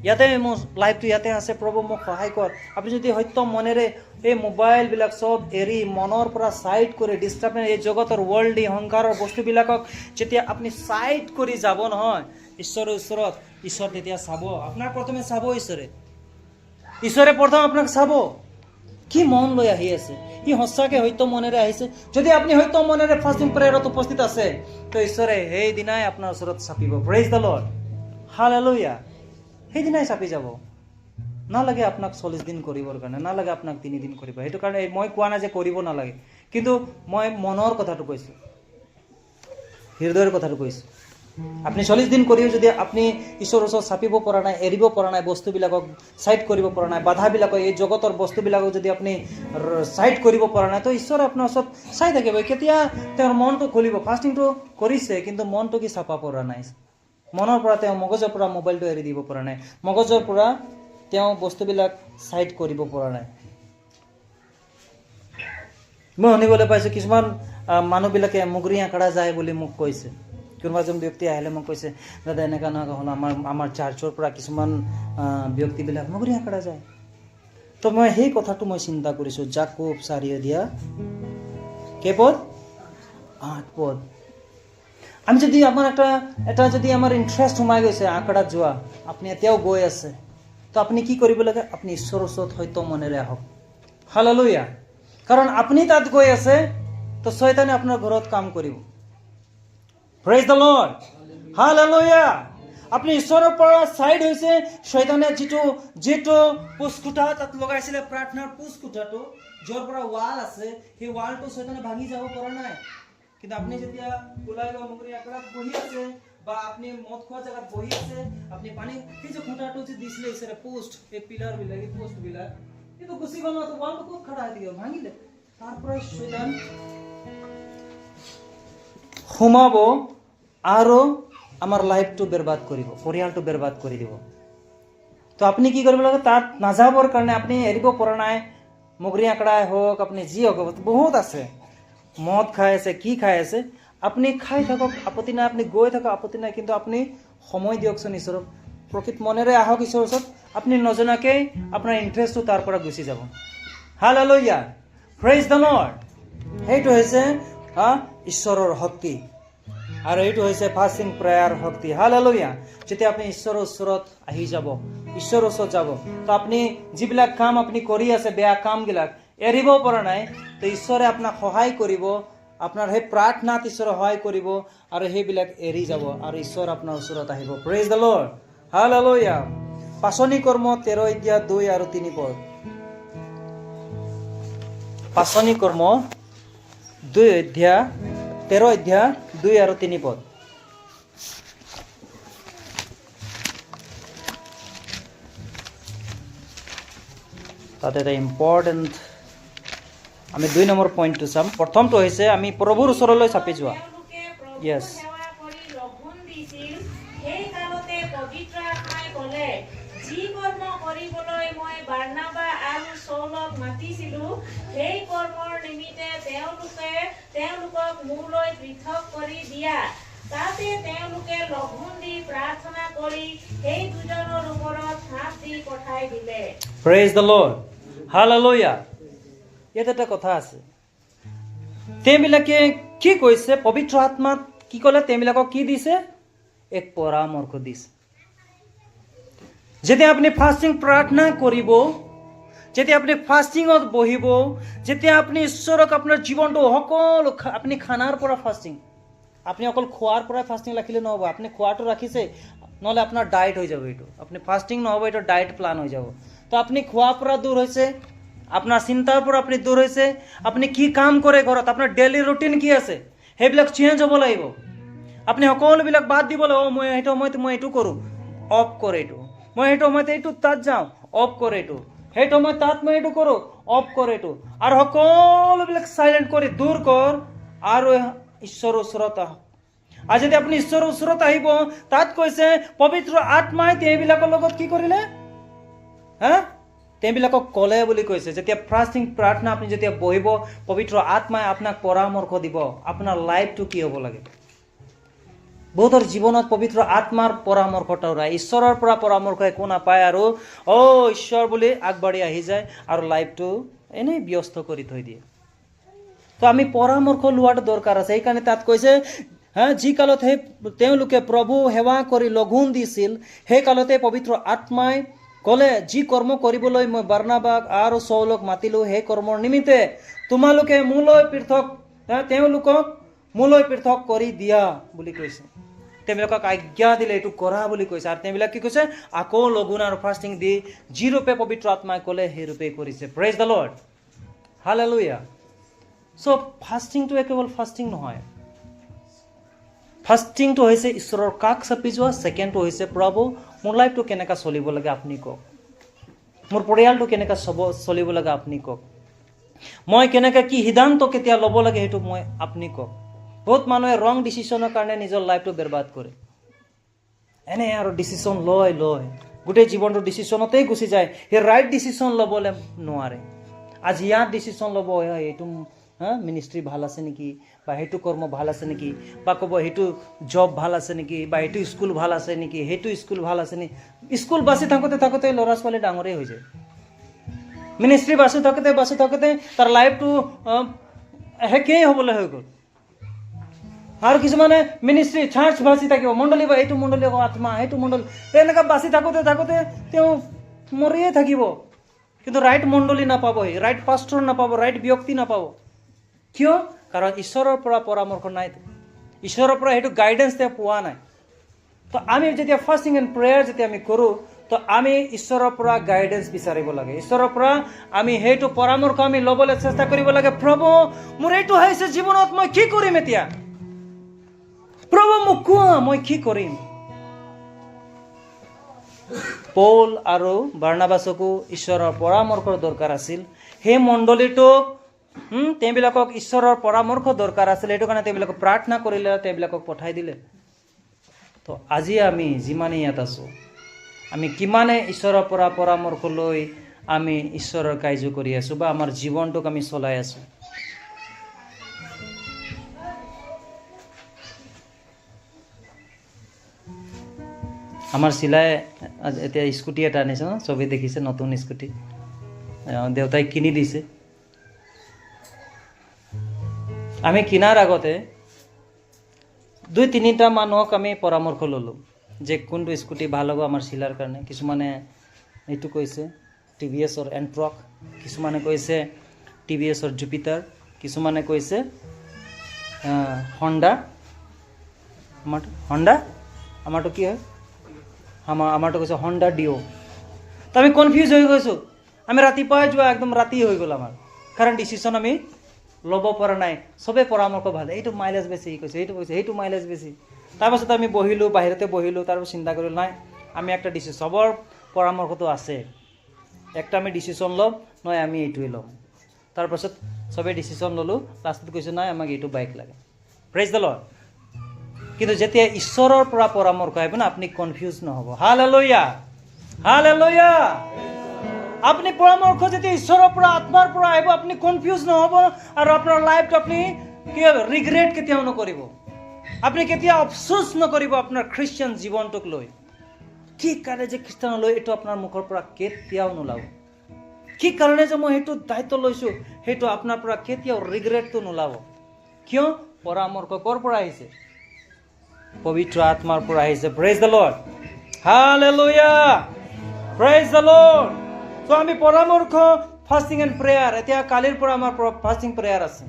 ইয়াতে মোৰ লাইফটো ইয়াতে আছে প্ৰভু মোক সহায় কৰ আপুনি যদি সত্য মনেৰে এই মোবাইল বিলাক সব এৰি মনৰ পৰা সাইড কৰি ডিস্টাৰ্বেন্স এই জগতৰ ৱৰ্ল্ড সংসাৰৰ বস্তুবিলাকক যেতিয়া আপুনি সাইড কৰি যাব নহয় ঈশ্বৰৰ ওচৰত ঈশ্বৰ তেতিয়া চাব আপোনাক প্ৰথমে চাব ঈশ্বৰে প্ৰথম আপোনাক চাব কি মন লৈ আহি আছে কি সঁচাকে সত্য মনেৰে আহিছে যদি আপুনি সত্য মনেৰে ফাষ্টিং প্ৰেয়াৰত উপস্থিত আছে তো ঈশ্বৰে সেই দিনাই আপোনাৰ ওচৰত চাপিব প্ৰেজ দ্য লৰ্ড হালেলুয়া সেই দিনাই চাপি যাব নালাগে আপোনাক 40 দিন কৰিবৰ কাৰণে নালাগে আপোনাক 3 দিন কৰিব সেইটো কাৰণে মই কোৱা নাই যে কৰিব নালাগে কিন্তু মই মনৰ কথাটো কৈছো হৃদয়ৰ কথাটো কৈছো আপুনি 40 দিন কৰিও যদি আপুনি ঈশ্বৰৰ ওচৰত চাপিব পৰা নাই, এৰিব পৰা নাই, বস্তুবিলাকক চাইড কৰিব পৰা নাই, বাধাবিলাকক, এই জগতৰ বস্তুবিলাকক যদি আপুনি চাইড কৰিব পৰা নাই, তো ঈশ্বৰে আপোনাৰ ওচৰত চাই থাকিব। কেতিয়া তেওঁৰ মনটো খুলিব? ফাষ্টিংটো কৰিছে, কিন্তু মনটো কি চাপা পৰা নাই। মনৰ পৰা তেওঁ মগজৰ পৰা মোবাইলটো এৰি দিব পৰা নাই, মগজৰ পৰা তেওঁ বস্তুবিলাক চাইড কৰিব পৰা নাই। মই শুনিবলৈ পাইছোঁ কিছুমান মানুহবিলাকে মুগুৰি আঁকৰা যায় বুলি মোক কৈছে। কোনোবা এজন ব্যক্তি আহিলে মোক কৈছে, দাদা এনেকুৱা নহয় হ'ল, আমাৰ চাৰ্চৰ পৰা কিছুমান ব্যক্তিবিলাক মুগুৰি আঁকৰা যায়। তো মই সেই কথাটো মই চিন্তা কৰিছোঁ। জাকব 4 অধ্যায় কেইপদ? 8 পদ। আমি যদি আমাৰ এটা যদি আমাৰ ইণ্টাৰেষ্ট সোমাই গৈছে আঁকৰাত যোৱা, আপুনি এতিয়াও গৈ আছে, তো আপুনি কি কৰিব লাগে? আপুনি ঈশ্বৰৰ ওচৰত সত্য মনেৰে আহক। হালেলুয়া। কাৰণ আপুনি তাত গৈ আছে, তো শয়তানে আপোনাৰ ঘৰত কাম কৰিব। Praise the lord. হালেলুয়া। আপুনি ঈশ্বৰৰ পৰা চাইড হৈছে, শয়তানে যিটো পুষ্কুটা তাত লগাইছিলে, প্ৰাৰ্থনাৰ পুষ্কুটাটো, য'ৰ পৰা ৱাল আছে, সেই ৱালটো শয়তানে ভাঙি যাব পৰা নাই। কিন্তু আপুনি যেতিয়া ওলাই গৈ মুগুৰি আঁকৰাত বহি আছে, বা আপুনি মদ খোৱা জেগাত বহি আছে, আপুনি পানী, সেই যে খুঁটাটো যে দিছিলে ঈশ্বৰে, পোষ্ট, এই পিলাৰবিলাক, এই পোষ্টবিলাক, এইটো গুচি গ'ল, তো ৱালটো ক'ত খৰা হৈ থাকিব? ভাঙিলে। তাৰ পৰা শয়তান সোমাব আৰু আমাৰ লাইফটো বৰবাদ কৰিব, পৰিয়ালটো বৰবাদ কৰি দিব। তো আপুনি কি কৰিব লাগে? তাত নাযাবৰ কাৰণে আপুনি এৰিব পৰা নাই, মুগুৰি আঁকৰাই হওক, আপুনি যি হওক, বহুত আছে, মদ খাই আছে, কি খাই আছে, আপুনি খাই থাকক, আপত্তি নাই, আপুনি গৈ থাকক, আপত্তি নাই, কিন্তু আপুনি সময় দিয়কচোন ঈশ্বৰক, প্ৰকৃত মনেৰে আহক ঈশ্বৰৰ ওচৰত। আপুনি নজনাকেই আপোনাৰ ইণ্টাৰেষ্টটো তাৰ পৰা গুচি যাব। হালেলুয়া। Praise the lord. সেইটো হৈছে ঈশ্বৰৰ শক্তি, আৰু এইটো হৈছে ফাষ্টিং প্ৰেয়াৰ শক্তি। হালেলুয়া। যেতিয়া আপুনি ঈশ্বৰৰ ওচৰত আহি যাব, ঈশ্বৰৰ ওচৰত যাব, তো আপুনি যিবিলাক কাম আপুনি কৰি আছে, বেয়া কামবিলাক এৰিব পৰা নাই, তো ঈশ্বৰে আপোনাক সহায় কৰিব, আপোনাৰ সেই প্ৰাৰ্থনাত ঈশ্বৰে সহায় কৰিব, আৰু সেইবিলাক এৰি যাব, আৰু ঈশ্বৰ আপোনাৰ ওচৰত আহিব। Praise the lord. হালেলুয়া। পাচনি কৰ্ম 13 অধ্যায় 2 আৰু 3 পদ। পাচনি কৰ্ম 13 অধ্যায় 2 আৰু 3 পদ। তাতে এটা ইম্পৰ্টেণ্ট, আমি 2 নম্বৰ পইণ্টটো চাম। প্ৰথমটো হৈছে আমি প্ৰভুৰ ওচৰলৈ চাপি যোৱা। য়েছ। যি কৰ্ম কৰিবলৈ মই বাৰ্নাবা আৰু চৌলক মাতিছিলোঁ, সেই কৰ্মৰ নিমিত্তে তেওঁলোকক মোলৈ পৃথক কৰি দিয়া। তাতে তেওঁলোকে লঘোণ দি প্ৰাৰ্থনা কৰি সেই দুজনৰ ওপৰত হাত দি পঠাই দিলে। Praise the lord. হালেলুয়া। ইয়াত এটা কথা আছে, তেওঁবিলাকে কি কৈছে? পবিত্ৰ আত্মাত কি ক'লে? তেওঁবিলাকক কি দিছে? এক পৰামৰ্শ দিছে। যেতিয়া আপুনি ফাষ্টিং প্ৰাৰ্থনা কৰিব, যেতিয়া আপুনি ফাষ্টিঙত বহিব, যেতিয়া আপুনি ঈশ্বৰক আপোনাৰ জীৱনটো সকলো, আপুনি খানাৰ পৰা ফাষ্টিং, আপুনি অকল খোৱাৰ পৰাই ফাষ্টিং ৰাখিলে নহ'ব। আপুনি খোৱাটো ৰাখিছে, নহ'লে আপোনাৰ ডায়েট হৈ যাব। এইটো আপুনি ফাষ্টিং নহ'ব, এইটো ডায়েট প্লান হৈ যাব। তো আপুনি খোৱাৰ পৰা দূৰ হৈছে, আপোনাৰ চিন্তাৰ পৰা আপুনি দূৰ হৈছে, আপুনি কি কাম কৰে ঘৰত, আপোনাৰ ডেইলি ৰুটিন কি আছে, সেইবিলাক চেঞ্জ হ'ব লাগিব। আপুনি সকলোবিলাক বাদ দিব লাগিব। মই সেইটো সময়ত মই এইটো কৰোঁ, অফ কৰে এইটো। মই সেইটো সময়ত এইটো তাত যাওঁ, অফ কৰে এইটো। সেইটো সময়ত তাত মই এইটো কৰোঁ, অফ কৰে এইটো। আৰু সকলোবিলাক চাইলেণ্ট কৰি দূৰ কৰ, আৰু ঈশ্বৰৰ ওচৰত আহ। আৰু যদি আপুনি ঈশ্বৰৰ ওচৰত আহিব, তাত কৈছে পবিত্ৰ আত্মাই তেওঁবিলাকৰ লগত কি কৰিলে? তেওঁবিলাকক ক'লে বুলি কৈছে। যেতিয়া ফাষ্টিং প্ৰাৰ্থনা আপুনি যেতিয়া বহিব, পবিত্ৰ আত্মাই আপোনাক পৰামৰ্শ দিব, আপোনাৰ লাইফটো কি হ'ব লাগে। বহুতৰ জীৱনত পবিত্ৰ আত্মাৰ পৰামৰ্শটা ওলাই, ঈশ্বৰৰ পৰা পৰামৰ্শ একো নাপায়, আৰু ঈশ্বৰ বুলি আগবাঢ়ি আহি যায়, আৰু লাইফটো এনেই ব্যস্ত কৰি থৈ দিয়ে। তো আমি পৰামৰ্শ লোৱাটো দৰকাৰ আছে। সেইকাৰণে তাত কৈছে, যি কালত তেওঁলোকে প্ৰভু সেৱা কৰি লঘোণ দিছিল, সেই কালতে পবিত্ৰ আত্মাই ক'লে, যি কৰ্ম কৰিবলৈ মই বাৰ্নাবাক আৰু চৌলক মাতিলোঁ, সেই কৰ্মৰ নিমিত্তে তোমালোকে তেওঁলোকক মোলৈ পৃথক কৰি দিয়া বুলি কৈছে। তেওঁবিলাকক আজ্ঞা দিলে, এইটো কৰা বুলি কৈছে। আৰু তেওঁবিলাক কি কৈছে? আকৌ লঘোণ আৰু ফাষ্টিং দি যি ৰূপে পবিত্ৰ আত্মাই ক'লে, সেই ৰূপে কৰিছে। Praise the lord. হালেলুয়া। চ' ফাষ্টিংটো কেৱল ফাষ্টিং নহয়। ফাৰ্ষ্টিংটো হৈছে ঈশ্বৰৰ কাষ চাপি যোৱা, ছেকেণ্ডটো হৈছে প্ৰভু মোৰ লাইফটো কেনেকৈ চলিব লাগে আপুনি কওক, মোৰ পৰিয়ালটো কেনেকৈ চলিব লাগে আপুনি কওক, মই কেনেকৈ কি সিদ্ধান্ত কেতিয়া ল'ব লাগে সেইটো মই আপুনি কওক। বহুত মানুহে ৰং ডিচিশ্যনৰ কাৰণে নিজৰ লাইফটো বৰবাদ কৰে। এনে আৰু ডিচিশ্যন লয় গোটেই জীৱনটো ডিচিশ্যনতেই গুচি যায়, সেই ৰাইট ডিচিশ্যন ল'বলৈ নোৱাৰে। আজি ইয়াত ডিচিশ্যন ল'ব, এইটো মিনিষ্ট্ৰি ভাল আছে নেকি, বা সেইটো কৰ্ম ভাল আছে নেকি, বা ক'ব সেইটো জব ভাল আছে নেকি, বা এইটো স্কুল ভাল আছে নেকি, সেইটো স্কুল ভাল আছে নেকি। স্কুল বাছি থাকোঁতে ল'ৰা ছোৱালী ডাঙৰেই হৈ যায়। মিনিষ্ট্ৰি বাছি থাকোঁতে তাৰ লাইফটো শেষেই হ'বলৈ হৈ গ'ল। আৰু কিছুমানে মিনিষ্ট্ৰি চাৰ্চ বাচি থাকিব, মণ্ডলী বা এইটো মণ্ডলী আত্মা, সেইটো মণ্ডলী, তেনেকৈ বাচি থাকোঁতে তেওঁ মৰিয়ে থাকিব, কিন্তু ৰাইট মণ্ডলী নাপাব, ৰাইট পাষ্টৰ নাপাব, ৰাইট ব্যক্তি নাপাব। কিয়? কাৰণ ঈশ্বৰৰ পৰা পৰামৰ্শ নাই, ঈশ্বৰৰ পৰা সেইটো গাইডেঞ্চ তেওঁ পোৱা নাই। তো আমি যেতিয়া ফাষ্টিং এণ্ড প্ৰেয়াৰ যেতিয়া আমি কৰোঁ, তো আমি ঈশ্বৰৰ পৰা গাইডেঞ্চ বিচাৰিব লাগে, ঈশ্বৰৰ পৰা আমি সেইটো পৰামৰ্শ আমি ল'বলৈ চেষ্টা কৰিব লাগে। প্ৰভু মোৰ এইটো হৈছে জীৱনত, মই কি কৰিম এতিয়া? প্ৰভু মোক কোৱা মই কি কৰিম? পৌল আৰু বাৰ্নাবাছকো ঈশ্বৰৰ পৰামৰ্শৰ দৰকাৰ আছিল। সেই মণ্ডলীটোক তেওঁবিলাকক ঈশ্বৰৰ পৰামৰ্শ দৰকাৰ আছিল, সেইটো কাৰণে তেওঁবিলাকক প্ৰাৰ্থনা কৰিলে, তেওঁবিলাকক পঠাই দিলে। তো আজি আমি যিমানে ইয়াত আছোঁ, আমি কিমানে ঈশ্বৰৰ পৰা পৰামৰ্শ লৈ আমি ঈশ্বৰৰ কাৰ্য কৰি আছোঁ, বা আমাৰ জীৱনটোক আমি চলাই আছোঁ। আমাৰ চিলাই এতিয়া স্কুটি এটা আনিছে, চবেই দেখিছে, নতুন স্কুটি দেউতাই কিনি দিছে। আমি কিনাৰ আগতে 2-3টা মানুহক আমি পৰামৰ্শ ল'লোঁ যে কোনটো স্কুটি ভাল হ'ব আমাৰ চিলাৰ কাৰণে। কিছুমানে এইটো কৈছে TVSৰ এণ্ট্ৰক, কিছুমানে কৈছে TVSৰ জুপিটাৰ, কিছুমানে কৈছে হণ্ডা। আমাৰটো কি হয়? আমাৰটো কৈছে হণ্ডা ডিঅ'। তো আমি কনফিউজ হৈ গৈছোঁ। আমি ৰাতিপুৱাই যোৱা একদম ৰাতি হৈ গ'ল আমাৰ, কাৰণ ডিচিশ্যন আমি ল'ব পৰা নাই। চবেই পৰামৰ্শ ভাল, এইটো মাইলেজ বেছি কৈছে, এইটো কৈছে সেইটো মাইলেজ বেছি। তাৰপাছত আমি বহিলোঁ, বাহিৰতে বহিলোঁ, তাৰপাছত চিন্তা কৰিলোঁ নাই, আমি একটা ডিচিশ্যন, চবৰ পৰামৰ্শটো আছে, একটা আমি ডিচিশ্যন ল'ম, নহয় আমি এইটোৱে ল'ম। তাৰপাছত চবেই ডিচিশ্যন ল'লোঁ, লাষ্টত কৈছোঁ নাই আমাক এইটো বাইক লাগে। Praise the lord. কিন্তু যেতিয়া ঈশ্বৰৰ পৰা পৰামৰ্শ আহিব না, আপুনি কনফিউজ নহ'ব। Hallelujah, hallelujah. আপুনি পৰামৰ্শ যেতিয়া ঈশ্বৰৰ পৰা, আত্মাৰ পৰা আহিব, আপুনি কনফিউজ নহ'ব, আৰু আপোনাৰ লাইফটো আপুনি কি হ'ব, ৰিগ্ৰেট কেতিয়াও নকৰিব, আপুনি কেতিয়াও আফচোচ নকৰিব আপোনাৰ খ্ৰীষ্টিয়ান জীৱনটোক লৈ। কি কাৰণে যে খ্ৰীষ্টান লৈ এইটো আপোনাৰ মুখৰ পৰা কেতিয়াও নোলাব। কি কাৰণে যে মই সেইটো দায়িত্ব লৈছোঁ, সেইটো আপোনাৰ পৰা কেতিয়াও ৰিগ্ৰেটটো নোলাব। কিয়? পৰামৰ্শ ক'ৰ পৰা আহিছে? পবিত্ৰ আত্মাৰ পৰা আহিছে। Praise the lord, hallelujah, praise the lord. তো আমি পৰামৰ্শ, ফাষ্টিং এণ্ড প্ৰেয়াৰ, এতিয়া কালিৰ পৰা আমাৰ ফাষ্টিং প্ৰেয়াৰ আছে।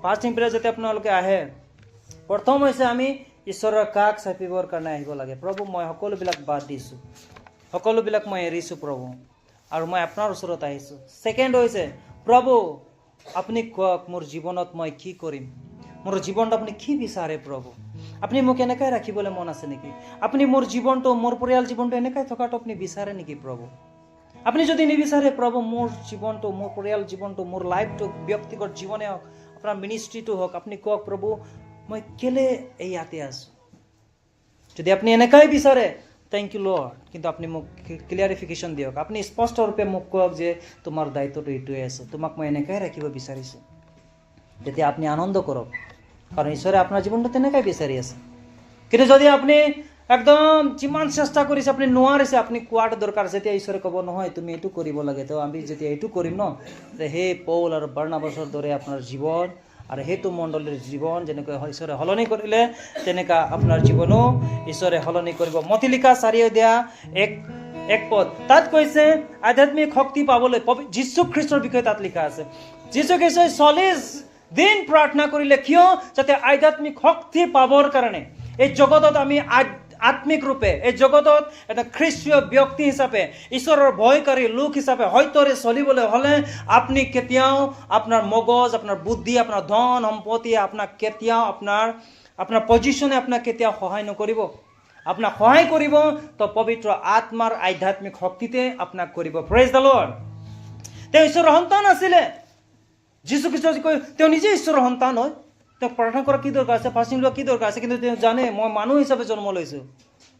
ফাষ্টিং প্ৰেয়াৰ যেতিয়া আপোনালোকে আহে, প্ৰথম হৈছে আমি ঈশ্বৰৰ কাষ চাপিবৰ কাৰণে আহিব লাগে। প্ৰভু মই সকলোবিলাক বাদ দিছোঁ, সকলোবিলাক মই এৰিছোঁ প্ৰভু, আৰু মই আপোনাৰ ওচৰত আহিছোঁ। ছেকেণ্ড হৈছে প্ৰভু আপুনি কওক মোৰ জীৱনত মই কি কৰিম, মোৰ জীৱনটো আপুনি কি বিচাৰে প্ৰভু, আপুনি মোক এনেকৈ ৰাখিবলৈ মন আছে নেকি, আপুনি মোৰ জীৱনটো, মোৰ পৰিয়াল জীৱনটো এনেকৈ থকাটো আপুনি বিচাৰে নেকি প্ৰভু? আপুনি যদি নিবিচাৰে প্ৰভু, মোৰ জীৱনটো, মোৰ পৰিয়াল জীৱনটো, মোৰ লাইফটো, ব্যক্তিগত জীৱনে হওক, আপোনাৰ মিনিষ্ট্ৰিটো হওক, আপুনি কওক প্ৰভু মই কেলে ইয়াতে আছোঁ। যদি আপুনি এনেকৈ বিচাৰে, থেংক ইউ লৰ্ড, কিন্তু আপুনি মোক ক্লিয়াৰিফিকেশ্যন দিয়ক, আপুনি স্পষ্টৰূপে মোক কওক যে তোমাৰ দায়িত্বটো এইটোৱে আছে, তোমাক মই এনেকৈ ৰাখিব বিচাৰিছোঁ। তেতিয়া আপুনি আনন্দ কৰক, কাৰণ ঈশ্বৰে আপোনাৰ জীৱনটো তেনেকৈ বিচাৰি আছে। কিন্তু যদি আপুনি একদম যিমান চেষ্টা কৰিছে আপুনি নোৱাৰিছে, আপুনি কোৱাটো দৰকাৰ। যেতিয়া ঈশ্বৰে ক'ব নহয় তুমি এইটো কৰিব লাগে, তো আমি যেতিয়া এইটো কৰিম ন, সেই পৌল আৰু বাৰ্নাবাছৰ দৰে আপোনাৰ জীৱন আৰু সেইটো মণ্ডলীৰ জীৱন যেনেকৈ ঈশ্বৰে সলনি কৰিলে, তেনেকুৱা আপোনাৰ জীৱনো ঈশ্বৰে সলনি কৰিব। মথি লিখা 4 অধ্যায় 1 পদ, তাত কৈছে আধ্যাত্মিক শক্তি পাবলৈ যীশু খ্ৰীষ্টৰ বিষয়ে তাত লিখা আছে। যীশু খ্ৰীষ্টই 40 দিন প্ৰাৰ্থনা কৰিলে, কিয়? যাতে আধ্যাত্মিক শক্তি পাবৰ কাৰণে এই জগতত আমি আত্মিক ৰূপে, এই জগতত এটা খ্ৰীষ্টীয় ব্যক্তি হিচাপে, ঈশ্বৰৰ ভয়কাৰী লোক হিচাপে সত্যৰে চলিবলৈ হ'লে আপুনি কেতিয়াও আপোনাৰ মগজ, আপোনাৰ বুদ্ধি, আপোনাৰ ধন সম্পত্তি আপোনাক কেতিয়াও আপোনাৰ পজিশ্যনে আপোনাক কেতিয়াও সহায় নকৰিব। আপোনাক সহায় কৰিব তো পবিত্ৰ আত্মাৰ আধ্যাত্মিক শক্তিতে আপোনাক কৰিব। Praise the lord. তেওঁ ঈশ্বৰৰ সন্তান আছিলে। যীশু খ্ৰীষ্ট কয় তেওঁ নিজে ঈশ্বৰৰ সন্তান হয়। তেওঁক প্ৰাৰ্থনা কৰা কি দৰকাৰ আছে, ফাষ্টিং লোৱা কি দৰকাৰ আছে, কিন্তু তেওঁ জানে মই মানুহ হিচাপে জন্ম লৈছোঁ,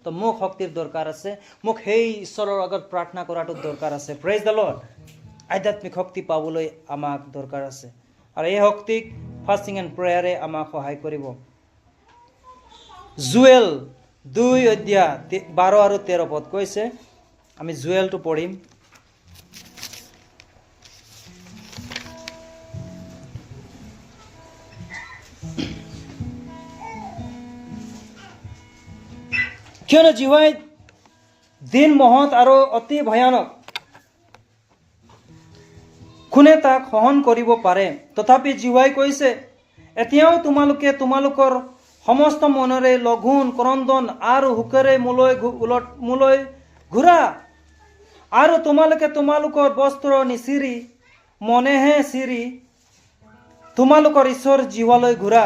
তো মোক শক্তিৰ দৰকাৰ আছে, মোক সেই ঈশ্বৰৰ আগত প্ৰাৰ্থনা কৰাটো দৰকাৰ আছে। Praise the lord. আধ্যাত্মিক শক্তি পাবলৈ আমাক দৰকাৰ আছে, আৰু এই শক্তিক ফাষ্টিং এণ্ড প্ৰেয়াৰে আমাক সহায় কৰিব। জুৱেল 2:12 আৰু 13 পদ কৈছে, আমি জুৱেলটো পঢ়িম। কিয়নো জিহুৱাই দিন মহৎ আৰু অতি ভয়ানক, কোনে তাক সহন কৰিব পাৰে? তথাপি জিহুৱাই কৈছে, এতিয়াও তোমালোকে তোমালোকৰ সমস্ত মনেৰে লঘোণ ক্ৰন্দন আৰু হুকেৰে মোলৈ ঘূৰা, আৰু তোমালোকে তোমালোকৰ বস্ত্ৰ নিচিৰি মনেহে চিৰি তোমালোকৰ ঈশ্বৰ জিহুৱালৈ ঘূৰা,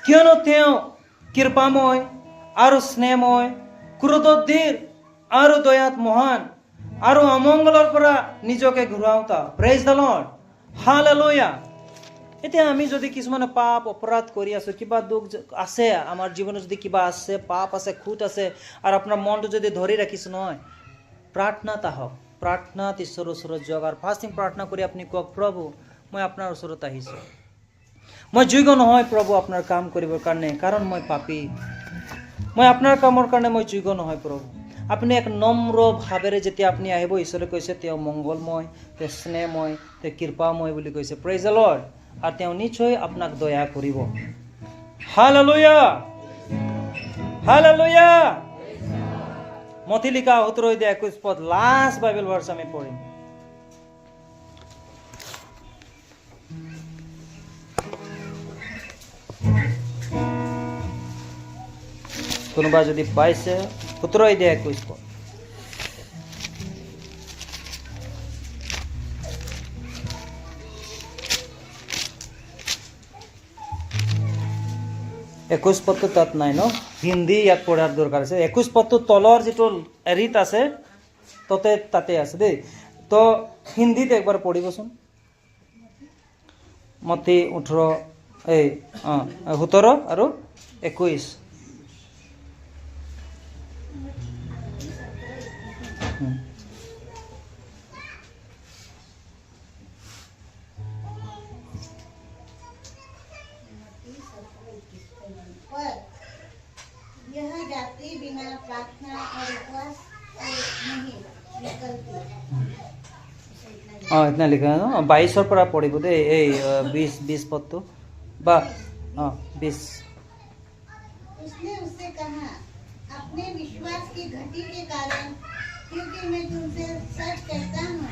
কিয়নো তেওঁ কৃপাময় আৰু স্নেহময়, ক্ৰোধোদ্ধিৰ আৰু দয়াত মহান, আৰু অমংগলৰ পৰা নিজকে ঘূৰাওঁতা। Praise the lord. হালেলুয়া। এতিয়া আমি যদি কিছুমানে পাপ অপৰাধ কৰি আছো, কিবা দুখ আছে আমাৰ জীৱনত, যদি কিবা আছে, পাপ আছে, খুঁত আছে, আৰু আপোনাৰ মনটো যদি ধৰি ৰাখিছে নহয়, প্ৰাৰ্থনাত আহক, প্ৰাৰ্থনাত ঈশ্বৰৰ ওচৰত যাওক, আৰু ফাষ্টিং প্ৰাৰ্থনা কৰি আপুনি কওক, প্ৰভু মই আপোনাৰ ওচৰত আহিছোঁ, মই যোগ্য নহয় প্ৰভু আপোনাৰ কাম কৰিবৰ কাৰণে, কাৰণ মই পাপী, মই আপোনাৰ কামৰ কাৰণে মই যোগ্য নহয় প্ৰভু। আপুনি এক নম্ৰ ভাৱেৰে যেতিয়া আপুনি আহিব, ঈশ্বৰে কৈছে তেওঁ মংগলময়, তেওঁ স্নেহময়, তেওঁ কৃপাময় বুলি কৈছে। Praise the lord. আৰু তেওঁ নিশ্চয় আপোনাক দয়া কৰিব। Hallelujah, hallelujah. মথি লিখা 17:21 পদ, লাষ্ট বাইবেল ভাৰ্ছ আমি পঢ়িম। কোনোবা যদি পাইছে 17:21 পদ। একৈশ পদটো তাত নাই ন, হিন্দী ইয়াত পঢ়াৰ দৰকাৰ আছে। 21 পদটো তলৰ যিটো এৰিত আছে তাতে আছে দেই, তো হিন্দীত একবাৰ পঢ়িবচোন। মথি 17 আৰু 21। यह जाति बिना प्रार्थना और उपवास नहीं निकलती। इतना लिखा है ना, 22 पर पढ़िब दे, 20 पद बा 20। उसने उससे कहा, अपने विश्वास की घटी के कारण, क्योंकि मैं तुमसे सच कहता हूँ,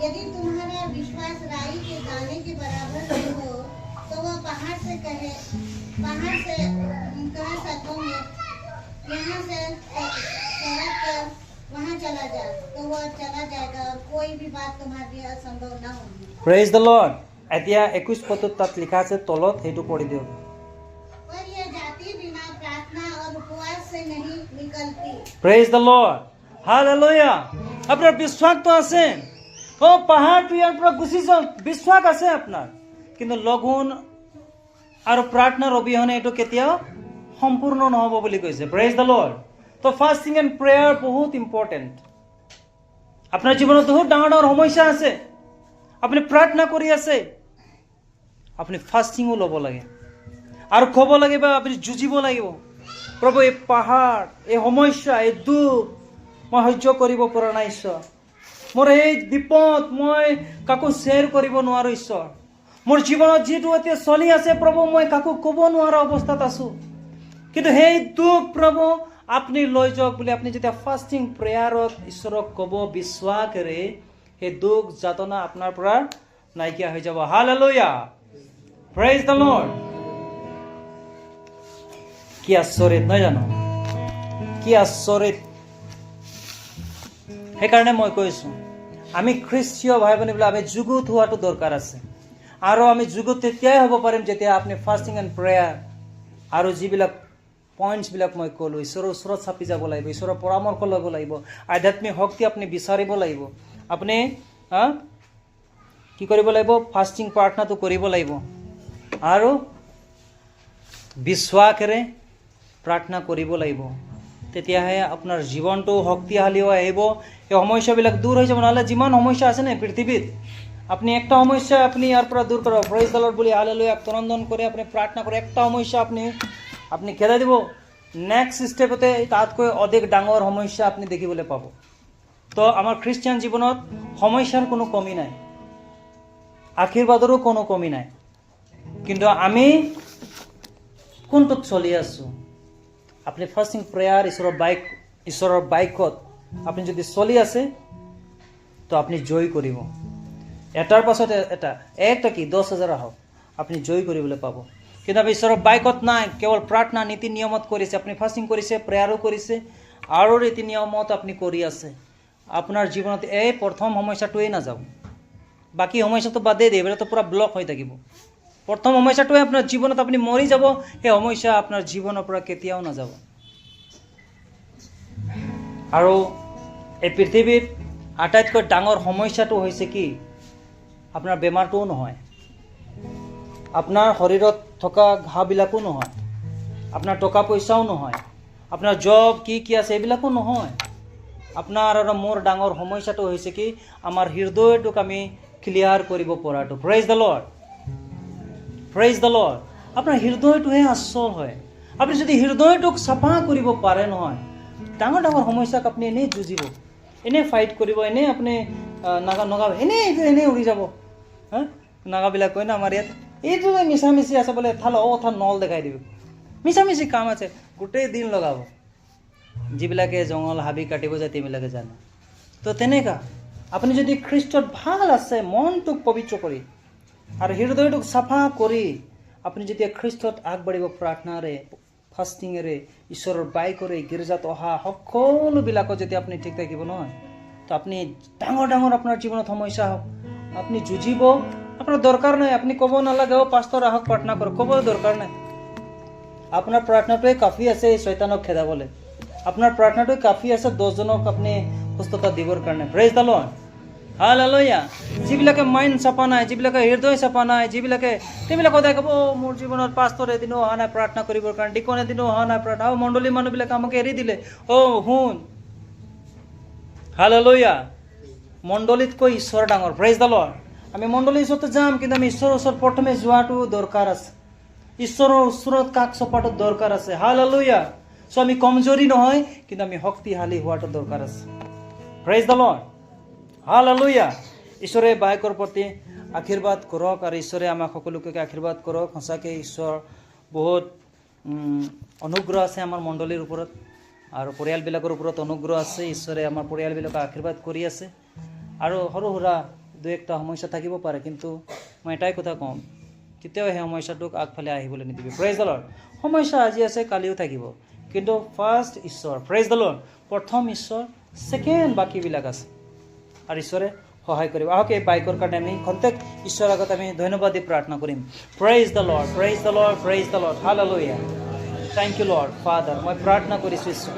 यदि तुम्हारा विश्वास राई के दाने के बराबर नहीं हो, तो वह पहाड़ से कह सकता हूँ यहाँ से सड़क कर वहाँ चला जा, तो वह चला जाएगा, और कोई भी बात तुम्हारे लिए असंभव न होगी। Praise the lord. এতিয়া 21 পদত তাত লিখা আছে তলত, সেইটো পঢ়ি দিওঁ। पर यह जाति बिना प्रार्थना और उपवास से नहीं निकलती। Praise the lord. হালেলুয়া। আপোনাৰ বিশ্বাসটো আছে, পাহাৰটো ইয়াৰ পৰা গুচি যাওক, বিশ্বাস আছে আপোনাৰ, কিন্তু লঘোণ আৰু প্ৰাৰ্থনাৰ অবিহনে এইটো কেতিয়াও সম্পূৰ্ণ নহ'ব বুলি কৈছে। Praise the lord. তো ফাষ্টিং এণ্ড প্ৰেয়াৰ বহুত ইম্পৰ্টেণ্ট। আপোনাৰ জীৱনত বহুত ডাঙৰ ডাঙৰ সমস্যা আছে, আপুনি প্ৰাৰ্থনা কৰি আছে, আপুনি ফাষ্টিঙো ল'ব লাগে, আৰু ক'ব লাগিব, আপুনি যুঁজিব লাগিব, প্ৰভু এই পাহাৰ, এই সমস্যা, এই দুখ মই সহ্য কৰিব পৰা নাই ঈশ্বৰ, মোৰ এই বিপদ মই কাকো শ্বেয়াৰ কৰিব নোৱাৰো ঈশ্বৰ, মোৰ জীৱনত যিটো এতিয়া চলি আছে প্ৰভু মই কাকো ক'ব নোৱাৰা অৱস্থাত আছোঁ, কিন্তু সেই দুখ প্ৰভু আপুনি লৈ যাওক বুলি আপুনি যেতিয়া ফাষ্টিং প্ৰেয়াৰত ঈশ্বৰক ক'ব বিশ্বাসেৰে, সেই দুখ যাতনা আপোনাৰ পৰা নাইকিয়া হৈ যাব। হালেলুয়া। Praise the lord. কি আচৰিত নহয় জানো, কি আচৰিত। সেইকাৰণে মই কৈছোঁ, আমি খ্ৰীষ্টীয় ভাই ভনী বোলে আমি যুগুত হোৱাটো দৰকাৰ আছে। আৰু আমি যোগ্য তেতিয়াই হ'ব পাৰিম যেতিয়া আপুনি ফাষ্টিং এণ্ড প্ৰেয়াৰ আৰু যিবিলাক পইণ্টছবিলাক মই ক'লোঁ, ঈশ্বৰৰ ওচৰত চাপি যাব লাগিব, ঈশ্বৰৰ পৰামৰ্শ ল'ব লাগিব, আধ্যাত্মিক শক্তি আপুনি বিচাৰিব লাগিব। আপুনি কি কৰিব লাগিব? ফাষ্টিং প্ৰাৰ্থনাটো কৰিব লাগিব আৰু বিশ্বাসেৰে প্ৰাৰ্থনা কৰিব লাগিব। তেতিয়াহে আপোনাৰ জীৱনটো শক্তিশালী হৈ আহিব, এই সমস্যাবিলাক দূৰ হৈ যাব। নহ'লে যিমান সমস্যা আছে নে পৃথিৱীত, আপনি একটা সমস্যা আপনি ইয়াৰ পৰা দূৰ কৰক, প্ৰেইজ দ্য লৰ্ড বুলি হালেলুয়া আক্ৰমণ কৰি আপুনি প্ৰাৰ্থনা কৰে, একটা সমস্যা আপনি খেদাই দিব, নেক্সট ষ্টেপতে তাতকৈ অধিক ডাঙৰ সমস্যা আপুনি দেখিবলৈ পাব। তো আমাৰ খ্ৰীষ্টিয়ান জীৱনত সমস্যাৰ কোনো কমি নাই, আশীৰ্বাদৰো কোনো কমি নাই। কিন্তু আমি কোনটোত চলি আছোঁ? আপনি ফাষ্টিং প্ৰেয়াৰ ঈশ্বৰৰ বাইকত আপুনি যদি চলি আছে, তো আপনি জয় কৰিব। এটাৰ পাছত এটা কি 10,000 আহক, আপুনি জয় কৰিবলৈ পাব। কিন্তু আপুনি ঈশ্বৰৰ বাইকত নাই, কেৱল প্ৰাৰ্থনা নীতি নিয়মত কৰিছে, আপুনি ফাষ্টিং কৰিছে, প্ৰেয়াৰো কৰিছে আৰু ৰীতি নিয়মত আপুনি কৰি আছে, আপোনাৰ জীৱনত এই প্ৰথম সমস্যাটোৱেই নাযাব। বাকী সমস্যাটো বাদেই দিয়ে, এইবিলাকতো পূৰা ব্লক হৈ থাকিব। প্ৰথম সমস্যাটোৱে আপোনাৰ জীৱনত আপুনি মৰি যাব, সেই সমস্যা আপোনাৰ জীৱনৰ পৰা কেতিয়াও নাযাব। আৰু এই পৃথিৱীত আটাইতকৈ ডাঙৰ সমস্যাটো হৈছে কি? আপোনাৰ বেমাৰটোও নহয়, আপোনাৰ শৰীৰত থকা ঘাঁবিলাকো নহয়, আপোনাৰ টকা পইচাও নহয়, আপোনাৰ জব কি আছে এইবিলাকো নহয়। আপোনাৰ আৰু মোৰ ডাঙৰ সমস্যাটো হৈছে কি? আমাৰ হৃদয়টোক আমি ক্লিয়াৰ কৰিব পৰাটো। Praise the lord, praise the lord. আপোনাৰ হৃদয়টোহে আচল হয়। আপুনি যদি হৃদয়টোক চাফা কৰিব পাৰে নহয়, ডাঙৰ ডাঙৰ সমস্যাক আপুনি এনেই যুঁজিব, এনেই ফাইট কৰিব, এনেই আপুনি নগা এনেই উৰি যাব। নাগাবিলাক কয় না আমাৰ ইয়াত, এইটো মিছামিচি আছে বোলে, এঠাল নল দেখাই দিব, মিছামিচি কাম আছে, গোটেই দিন লগাব। যিবিলাকে জংঘল হাবি কাটিব যায় তেওঁবিলাকে জানে। তো তেনেকুৱা আপুনি যদি খ্ৰীষ্টত ভাল আছে, মনটোক পবিত্ৰ কৰি আৰু হৃদয়টোক চাফা কৰি আপুনি যেতিয়া খ্ৰীষ্টত আগবাঢ়িব, প্ৰাৰ্থনাৰে, ফাষ্টিঙেৰে, ঈশ্বৰৰ বাইকৰে, গীৰ্জাত অহা সকলোবিলাকত যেতিয়া আপুনি ঠিক থাকিব নহয়, তো আপুনি ডাঙৰ ডাঙৰ আপোনাৰ জীৱনত সমস্যা হওক, আপুনি যুঁজিব। আপোনাৰ দৰকাৰ নাই, আপুনি ক'ব নালাগে পাষ্টৰ আহক প্ৰাৰ্থনা কৰক, ক'ব দৰকাৰ নাই। আপোনাৰ প্ৰাৰ্থনাটোৱে কাফি আছে এই শয়তানক খেদাবলৈ। আপোনাৰ প্ৰাৰ্থনাটোৱে কাফি আছে 10 জনক আপুনি সুস্থতা দিবৰ কাৰণে। Praise the lord, hallelujah. যিবিলাকে মাইণ্ড চাপা নাই, যিবিলাকে হৃদয় চাপা নাই, তেওঁবিলাক সদায় ক'ব মোৰ জীৱনত পাষ্টৰ এদিনো অহা নাই প্ৰাৰ্থনা কৰিবৰ কাৰণে, ডিকন এদিনো অহা নাই প্ৰাৰ্থনা, মণ্ডলী মানুহবিলাকে আমাক এৰি দিলে। শুন, হালেলুয়া। মণ্ডলীতকৈ ঈশ্বৰ ডাঙৰ। Praise the lord. আমি মণ্ডলীৰ ওচৰতে যাম, কিন্তু আমি ঈশ্বৰৰ ওচৰত প্ৰথমে যোৱাটো দৰকাৰ আছে, ঈশ্বৰৰ ওচৰত কাষ চপাটো দৰকাৰ আছে। হালেলুয়া। চ' আমি কমজোৰি নহয়, কিন্তু আমি শক্তিশালী হোৱাটো দৰকাৰ আছে। Praise the lord, hallelujah. ঈশ্বৰে বাইকৰ প্ৰতি আশীৰ্বাদ কৰক আৰু ঈশ্বৰে আমাক সকলোকে আশীৰ্বাদ কৰক। সঁচাকৈ ঈশ্বৰ বহুত অনুগ্ৰহ আছে আমাৰ মণ্ডলীৰ ওপৰত আৰু পৰিয়ালবিলাকৰ ওপৰত অনুগ্ৰহ আছে। ঈশ্বৰে আমাৰ পৰিয়ালবিলাকক আশীৰ্বাদ কৰি আছে। আৰু সৰু সুৰা 2-1টা সমস্যা থাকিব পাৰে, কিন্তু মই এটাই কথা কওঁ, কেতিয়াও সেই সমস্যাটোক আগফালে আহিবলৈ নিদিবি। Praise the lord. সমস্যা আজি আছে, কালিও থাকিব, কিন্তু ফাৰ্ষ্ট ঈশ্বৰ। Praise the lord. প্ৰথম ঈশ্বৰ, ছেকেণ্ড বাকীবিলাক আছে, আৰু ঈশ্বৰে সহায় কৰিব। আহক এই বাইকৰ কাৰণে আমি খন্তেক ঈশ্বৰৰ আগত আমি ধন্যবাদ দি প্ৰাৰ্থনা কৰিম। Praise the lord, praise the lord, praise the lord, hallelujah. Thank you Lord father. মই প্ৰাৰ্থনা কৰিছোঁ ঈশ্বৰ,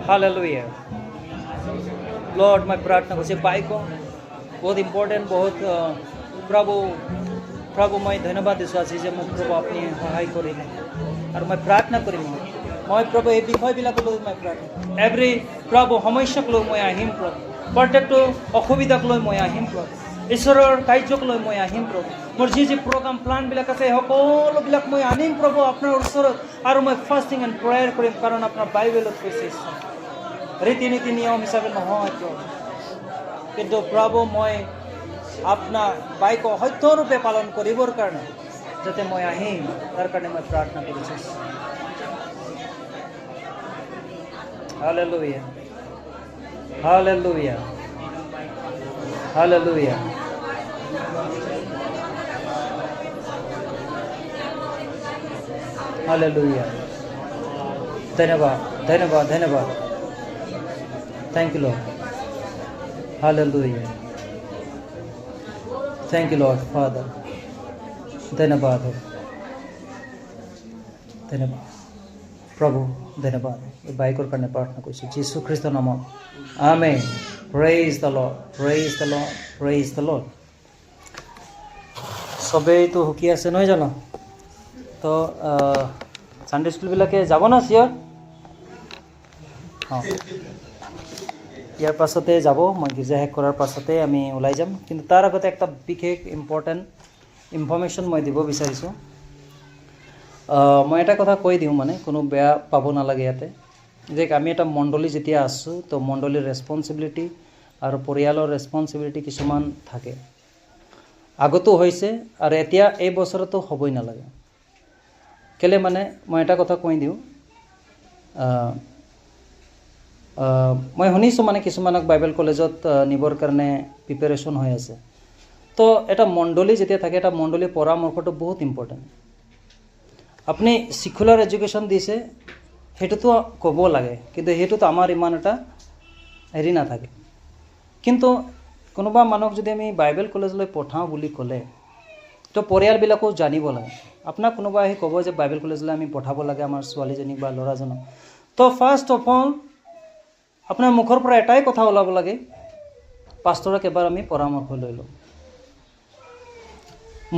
হালেলুয়া। লৰ্ড মই প্ৰাৰ্থনা কৰিছোঁ বাইকো বহুত ইম্পৰ্টেণ্ট, বহুত প্ৰভু মই ধন্যবাদ দিছোঁ আজি যে মোক প্ৰভু আপুনি সহায় কৰিলে, আৰু মই প্ৰাৰ্থনা কৰিম। মই প্ৰভু এই বিষয়বিলাক লৈ মই প্ৰাৰ্থনা, এভৰি প্ৰভু সমস্যাক লৈ মই আহিম প্ৰভু, প্ৰত্যেকটো অসুবিধাক লৈ মই আহিম প্ৰভু, ঈশ্বৰৰ কাৰ্যক লৈ মই আহিম প্ৰভু। মোৰ যি প্ৰগ্ৰাম প্লানবিলাক আছে সকলোবিলাক মই আনিম প্ৰভু আপোনাৰ ওচৰত, আৰু মই ফাষ্টিং এণ্ড প্ৰেয়াৰ কৰিম, কাৰণ আপোনাৰ বাইবেলত কৈছে ঈশ্বৰ ৰীতি নীতি নিয়ম হিচাপে নহয় প্ৰভু, কিন্তু প্ৰভু মই আপোনাৰ বাইক সত্যৰূপে পালন কৰিবৰ কাৰণে যাতে মই আহিম, তাৰ কাৰণে মই প্ৰাৰ্থনা কৰিছোঁ। Hallelujah, hallelujah, hallelujah. হালেলুয়া। ধন্যবাদ, ধন্যবাদ, ধন্যবাদ। Thank you Lord. Hallelujah. Thank you, Lord, Father. ধন্যবাদ ধন্যবাদ প্ৰভু, ধন্যবাদ এই বাইকৰ কাৰণে প্ৰাৰ্থনা কৰিছোঁ যীশু খ্ৰীষ্টৰ নামত, amen. Praise the lord, praise the lord, praise the lord. চবেইতো সুখী আছে নহয় জানো? তো ছানডে স্কুলবিলাকে যাব না চিয়ৰ? অঁ, ইয়াৰ পাছতে যাব, মই গীৰ্জা শেষ কৰাৰ পাছতে আমি ওলাই যাম। কিন্তু তাৰ আগতে একটা বিশেষ ইম্পৰ্টেণ্ট ইনফৰ্মেশ্যন মই দিব বিচাৰিছোঁ। মই এটা কথা কৈ দিওঁ, মানে কোনো বেয়া পাব নালাগে ইয়াতে, যে আমি এটা মণ্ডলী যেতিয়া আছোঁ, তো মণ্ডলীৰ ৰেছপনচিবিলিটি আৰু পৰিয়ালৰ ৰেছপনচিবিলিটি কিছুমান থাকে। আগতো হৈছে আৰু এতিয়া এই বছৰতো হ'বই নালাগে। কেলে মানে মই এটা কথা কৈ দিওঁ, মই শুনিছোঁ মানে কিছুমানক বাইবেল কলেজত নিবৰ কাৰণে প্ৰিপেৰেশ্যন হৈ আছে। তো এটা মণ্ডলী যেতিয়া থাকে, এটা মণ্ডলীৰ পৰামৰ্শটো বহুত ইম্পৰ্টেণ্ট। আপুনি ছিকুলাৰ এডুকেশ্যন দিছে সেইটোতো ক'ব লাগে, কিন্তু সেইটোতো আমাৰ ইমান এটা হেৰি নাথাকে। কিন্তু কোনোবা মানুহক যদি আমি বাইবেল কলেজলৈ পঠাওঁ বুলি ক'লে, তো পৰিয়ালবিলাকো জানিব লাগে। আপোনাক কোনোবা আহি ক'ব যে বাইবেল কলেজলৈ আমি পঠাব লাগে আমাৰ ছোৱালীজনীক বা ল'ৰাজনক, তো ফাৰ্ষ্ট অফ অল আপোনাৰ মুখৰ পৰা এটাই কথা ওলাব লাগে, পাষ্টৰক এবাৰ আমি পৰামৰ্শ লৈ লওঁ।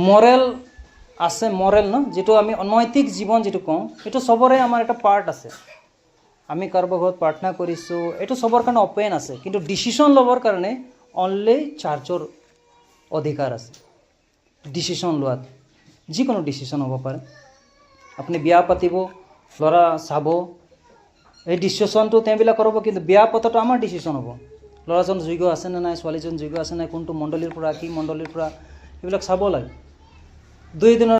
মৰেল আছে, মৰেল ন, যিটো আমি অনৈতিক জীৱন যিটো কওঁ, সেইটো চবৰে আমাৰ এটা পাৰ্ট আছে। আমি কাৰোবাৰ ঘৰত প্ৰাৰ্থনা কৰিছোঁ, এইটো চবৰ কাৰণে অপেন আছে। কিন্তু ডিচিশ্যন ল'বৰ কাৰণে অনলি চাৰ্চৰ অধিকাৰ আছে। ডিচিশ্যন লোৱাত যিকোনো ডিচিশ্যন হ'ব পাৰে। আপুনি বিয়া পাতিব, ল'ৰা চাব, এই ডিচিশ্যনটো তেওঁবিলাকৰ হ'ব, কিন্তু বিয়া পতাটো আমাৰ ডিচিশ্যন হ'ব। ল'ৰাজন যোগ্য আছেনে নাই, ছোৱালীজন যোগ্য আছে নাই, কোনটো মণ্ডলীৰ পৰা, কি মণ্ডলীৰ পৰা, এইবিলাক চাব লাগে। 2 দিনৰ